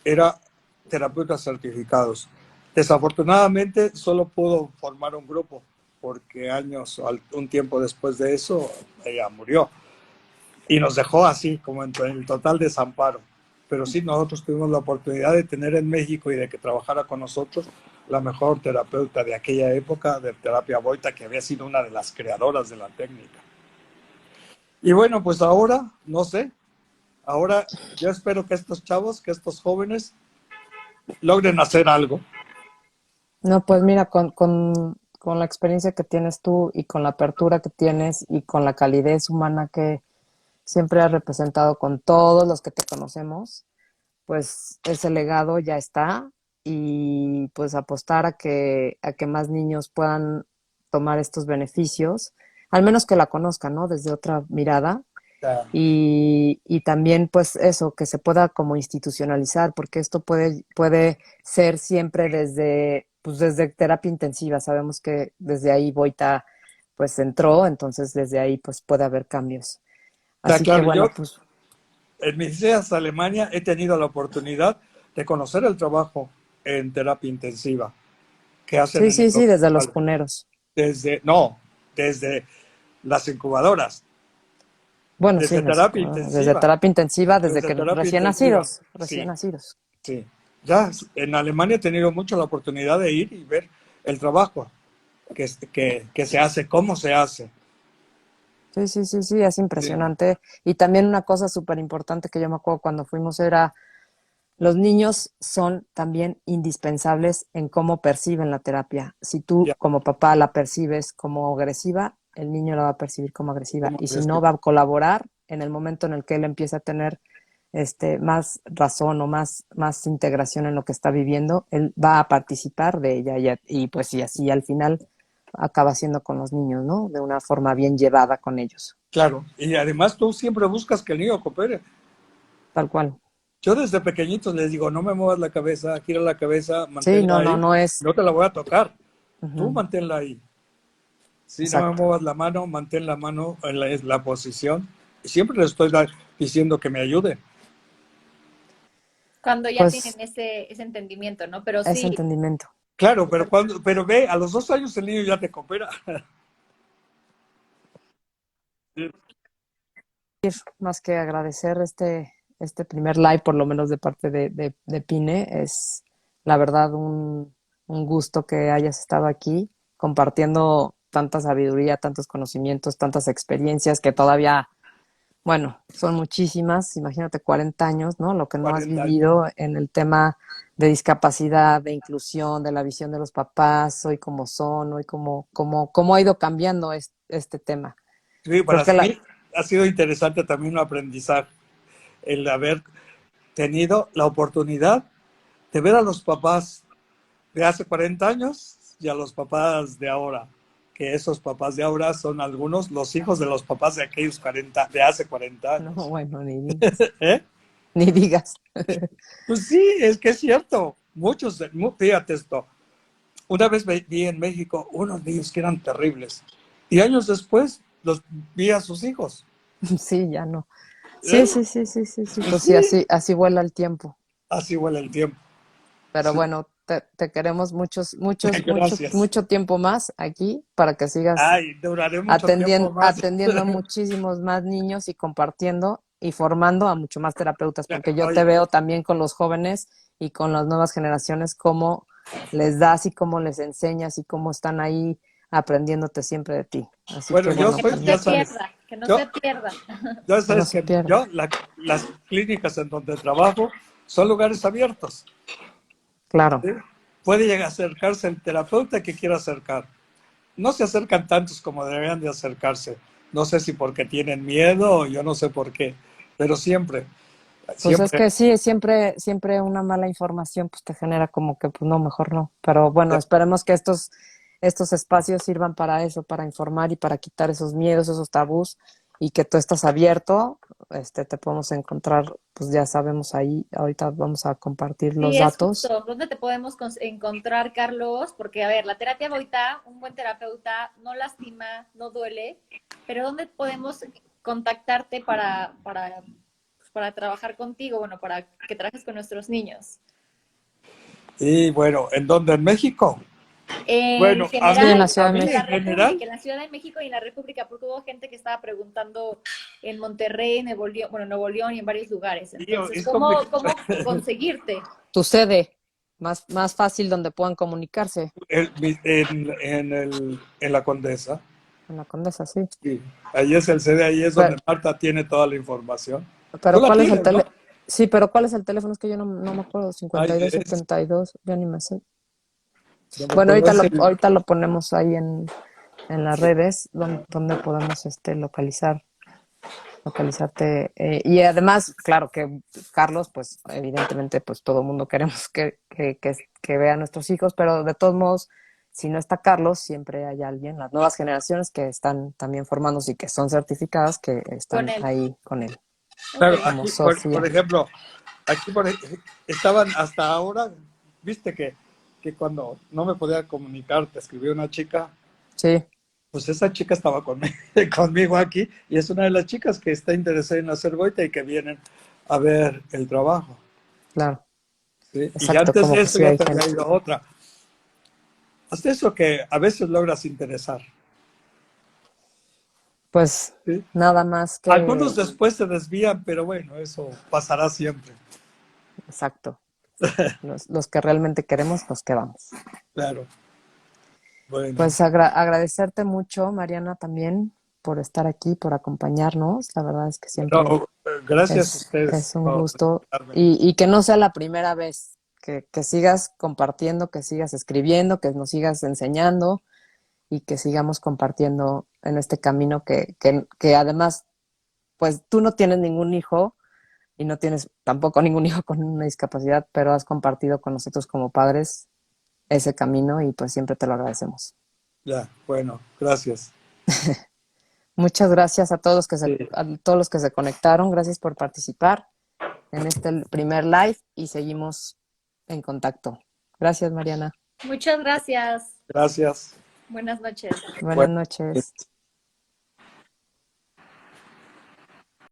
Speaker 3: era terapeutas certificados. Desafortunadamente solo pudo formar un grupo, porque un tiempo después de eso, ella murió. Y nos dejó así, como en el total desamparo. Pero sí, nosotros tuvimos la oportunidad de tener en México y de que trabajara con nosotros la mejor terapeuta de aquella época de terapia Boita, que había sido una de las creadoras de la técnica. Y bueno, pues ahora, no sé, ahora yo espero que estos chavos, que estos jóvenes logren hacer algo.
Speaker 1: No, pues mira, con la experiencia que tienes tú y con la apertura que tienes y con la calidez humana que siempre has representado con todos los que te conocemos, pues ese legado ya está y pues apostar a que más niños puedan tomar estos beneficios, al menos que la conozcan, ¿no? Desde otra mirada y también pues eso, que se pueda como institucionalizar, porque esto puede ser siempre desde, pues desde terapia intensiva. Sabemos que desde ahí Boita pues entró, entonces desde ahí pues puede haber cambios. Así que
Speaker 3: Claro, yo
Speaker 1: bueno, pues
Speaker 3: en mis días a Alemania he tenido la oportunidad de conocer el trabajo en terapia intensiva que hacen
Speaker 1: sí,
Speaker 3: en el
Speaker 1: sí, sí, desde los
Speaker 3: hospital.
Speaker 1: puneros.
Speaker 3: No, desde las incubadoras,
Speaker 1: Bueno, sí,
Speaker 3: desde terapia intensiva,
Speaker 1: terapia intensiva, desde
Speaker 3: desde
Speaker 1: que
Speaker 3: terapia
Speaker 1: recién
Speaker 3: intensiva.
Speaker 1: nacidos, recién
Speaker 3: Sí,
Speaker 1: nacidos.
Speaker 3: sí. Ya en Alemania he tenido mucho la oportunidad de ir y ver el trabajo que se hace, cómo se hace.
Speaker 1: Sí, sí, sí, sí, es
Speaker 3: Sí,
Speaker 1: impresionante. Y también una cosa súper importante que yo me acuerdo cuando fuimos era, los niños son también indispensables en cómo perciben la terapia. Si tú
Speaker 3: ya,
Speaker 1: como papá la percibes como agresiva, el niño la va a percibir como agresiva.
Speaker 3: ¿cómo
Speaker 1: Y si
Speaker 3: crees que?
Speaker 1: no, va a colaborar en el momento en el que él empieza a tener más razón o más integración en lo que está viviendo, él va a participar de ella y pues y así al final acaba siendo con los niños, ¿no? De una forma bien llevada con ellos,
Speaker 3: Claro, y además tú siempre buscas que el niño coopere.
Speaker 1: tal cual.
Speaker 3: Yo desde pequeñitos les digo, no me muevas la cabeza, gira la cabeza,
Speaker 1: Sí,
Speaker 3: manténla
Speaker 1: no, no,
Speaker 3: ahí,
Speaker 1: no es.
Speaker 3: no te la voy a tocar, tú
Speaker 1: Ujú,
Speaker 3: manténla ahí. Si no me
Speaker 1: exacto.
Speaker 3: muevas la mano, mantén la mano en la posición. Y siempre les estoy diciendo que me ayuden.
Speaker 2: Cuando ya tienen
Speaker 1: Pues
Speaker 2: ese entendimiento, ¿no? Pero
Speaker 1: ese
Speaker 2: sí,
Speaker 1: entendimiento.
Speaker 3: Claro, pero ve, a los 2 años el niño ya te coopera.
Speaker 1: Más que agradecer este primer live, por lo menos de parte de Pine, es la verdad un gusto que hayas estado aquí compartiendo tanta sabiduría, tantos conocimientos, tantas experiencias que todavía, bueno, son muchísimas. Imagínate 40 años, ¿no? Lo que no has
Speaker 3: 40 años.
Speaker 1: vivido en el tema de discapacidad, de inclusión, de la visión de los papás, hoy cómo son, hoy cómo ha ido cambiando este tema.
Speaker 3: Sí,
Speaker 1: Creo
Speaker 3: para
Speaker 1: que
Speaker 3: mí ha sido interesante también un aprendizaje, el haber tenido la oportunidad de ver a los papás de hace 40 años y a los papás de ahora, que esos papás de ahora son algunos los hijos de los papás de aquellos 40, de hace 40
Speaker 1: no,
Speaker 3: años.
Speaker 1: bueno, ni digas,
Speaker 3: ¿Eh?
Speaker 1: ni digas.
Speaker 3: Pues sí, es que es cierto. Muchos, fíjate esto, una vez vi en México unos niños que eran terribles y años después los vi a sus hijos.
Speaker 1: Sí, ya no. Sí,
Speaker 3: ¿Eh?
Speaker 1: sí, sí, sí, sí, sí,
Speaker 3: Pues
Speaker 1: pues sí,
Speaker 3: sí,
Speaker 1: así vuela el tiempo.
Speaker 3: así huele el tiempo.
Speaker 1: Pero
Speaker 3: Sí.
Speaker 1: bueno, te queremos
Speaker 3: Gracias.
Speaker 1: mucho tiempo más aquí para que sigas
Speaker 3: Ay, duraré mucho tiempo más.
Speaker 1: atendiendo a muchísimos más niños y compartiendo y formando a mucho más terapeutas, porque yo te
Speaker 3: Oye,
Speaker 1: veo también con los jóvenes y con las nuevas generaciones, cómo les das y cómo les enseñas y cómo están ahí aprendiéndote siempre de ti. Así que
Speaker 3: bueno, yo
Speaker 1: bueno,
Speaker 2: Que
Speaker 3: soy,
Speaker 2: no
Speaker 1: pues
Speaker 2: se
Speaker 3: ya
Speaker 1: muchas
Speaker 3: sabes,
Speaker 1: gracias.
Speaker 2: pierda, que no
Speaker 3: yo,
Speaker 2: se pierda.
Speaker 3: ya
Speaker 1: Que no
Speaker 3: sabes
Speaker 1: se
Speaker 3: que
Speaker 1: pierda.
Speaker 3: yo, las clínicas en donde trabajo son lugares abiertos.
Speaker 1: Claro.
Speaker 3: ¿Sí? Puede llegar a acercarse el terapeuta que quiera acercar. No se acercan tantos como deberían de acercarse. No sé si porque tienen miedo o yo no sé por qué, pero siempre,
Speaker 1: Pues es
Speaker 3: siempre.
Speaker 1: que sí, siempre una mala información pues te genera como que pues no, mejor no. Pero bueno, esperemos que estos espacios sirvan para eso, para informar y para quitar esos miedos, esos tabús y que tú estás abierto, te podemos encontrar, pues ya sabemos ahí, ahorita vamos a compartir los
Speaker 2: Sí, es
Speaker 1: datos.
Speaker 2: justo. ¿Dónde te podemos encontrar, Carlos? Porque, a ver, la terapia Boita, un buen terapeuta, no lastima, no duele, pero ¿dónde podemos contactarte para trabajar contigo? Bueno, para que trabajes con nuestros niños.
Speaker 3: Y bueno, ¿en dónde? ¿En México?
Speaker 2: En
Speaker 3: Bueno, a mí,
Speaker 1: Sí, en la
Speaker 2: general,
Speaker 1: Ciudad
Speaker 3: a
Speaker 1: de
Speaker 3: mí
Speaker 2: en la
Speaker 3: en
Speaker 1: México.
Speaker 2: República,
Speaker 3: general,
Speaker 2: en la Ciudad de México y en la República, porque hubo gente que estaba preguntando en Monterrey, Nuevo León y en varios lugares.
Speaker 3: tío,
Speaker 2: Entonces,
Speaker 3: es
Speaker 2: ¿cómo,
Speaker 3: complicado.
Speaker 2: cómo conseguirte?
Speaker 1: Tu sede, más fácil donde puedan comunicarse,
Speaker 3: En la Condesa.
Speaker 1: en la Condesa, sí.
Speaker 3: Sí, ahí es el CD, ahí es donde
Speaker 1: Pero,
Speaker 3: Marta tiene toda la información. Tú
Speaker 1: pero
Speaker 3: la
Speaker 1: ¿cuál es el
Speaker 3: tienes, ¿no?
Speaker 1: teléfono? Sí, pero ¿cuál es el teléfono? Es que yo no me acuerdo.
Speaker 3: Ay,
Speaker 1: 52 72, ya ni me sé.
Speaker 3: no me
Speaker 1: Bueno,
Speaker 3: acuerdo, es el,
Speaker 1: ahorita lo ponemos ahí en las redes donde podemos localizarte. Y además, claro que Carlos, pues evidentemente, pues todo el mundo queremos que vea a nuestros hijos, pero de todos modos, si no está Carlos, siempre hay alguien, las nuevas generaciones que están también formándose y que son certificadas, que
Speaker 2: Con
Speaker 1: están
Speaker 2: él.
Speaker 1: ahí con él,
Speaker 2: Ok.
Speaker 3: claro,
Speaker 1: como
Speaker 3: aquí, por
Speaker 1: Sofía.
Speaker 3: ejemplo, aquí estaban hasta ahora, viste que cuando no me podía comunicar, te escribió una chica,
Speaker 1: Sí,
Speaker 3: pues esa chica estaba conmigo, conmigo aquí y es una de las chicas que está interesada en hacer boita y que vienen a ver el trabajo.
Speaker 1: claro,
Speaker 3: ¿Sí? Y
Speaker 1: exacto,
Speaker 3: antes
Speaker 1: como
Speaker 3: de
Speaker 1: que
Speaker 3: eso
Speaker 1: sí
Speaker 3: ya
Speaker 1: hay
Speaker 3: te había
Speaker 1: gente.
Speaker 3: ido otra. Hasta eso que a veces logras interesar.
Speaker 1: Pues
Speaker 3: ¿Sí?
Speaker 1: nada más
Speaker 3: Algunos
Speaker 1: que,
Speaker 3: después se desvían, pero bueno, eso pasará siempre.
Speaker 1: exacto, los que realmente queremos, los que vamos.
Speaker 3: Claro. Bueno.
Speaker 1: Pues agradecerte mucho, Mariana, también por estar aquí, por acompañarnos. La verdad es que siempre
Speaker 3: No, gracias a
Speaker 1: es
Speaker 3: ustedes
Speaker 1: un
Speaker 3: por
Speaker 1: gusto
Speaker 3: invitarme.
Speaker 1: y que no sea la primera vez, que sigas compartiendo, que sigas escribiendo, que nos sigas enseñando y que sigamos compartiendo en este camino que además, pues tú no tienes ningún hijo y no tienes tampoco ningún hijo con una discapacidad, pero has compartido con nosotros como padres ese camino y pues siempre te lo agradecemos.
Speaker 3: Ya, bueno, gracias.
Speaker 1: Muchas gracias a todos
Speaker 3: Sí.
Speaker 1: a todos los que se conectaron. Gracias por participar en este primer live y seguimos en contacto. Gracias, Mariana.
Speaker 2: Muchas gracias.
Speaker 3: Gracias.
Speaker 2: Buenas noches.
Speaker 1: Buenas
Speaker 3: Bueno.
Speaker 1: noches.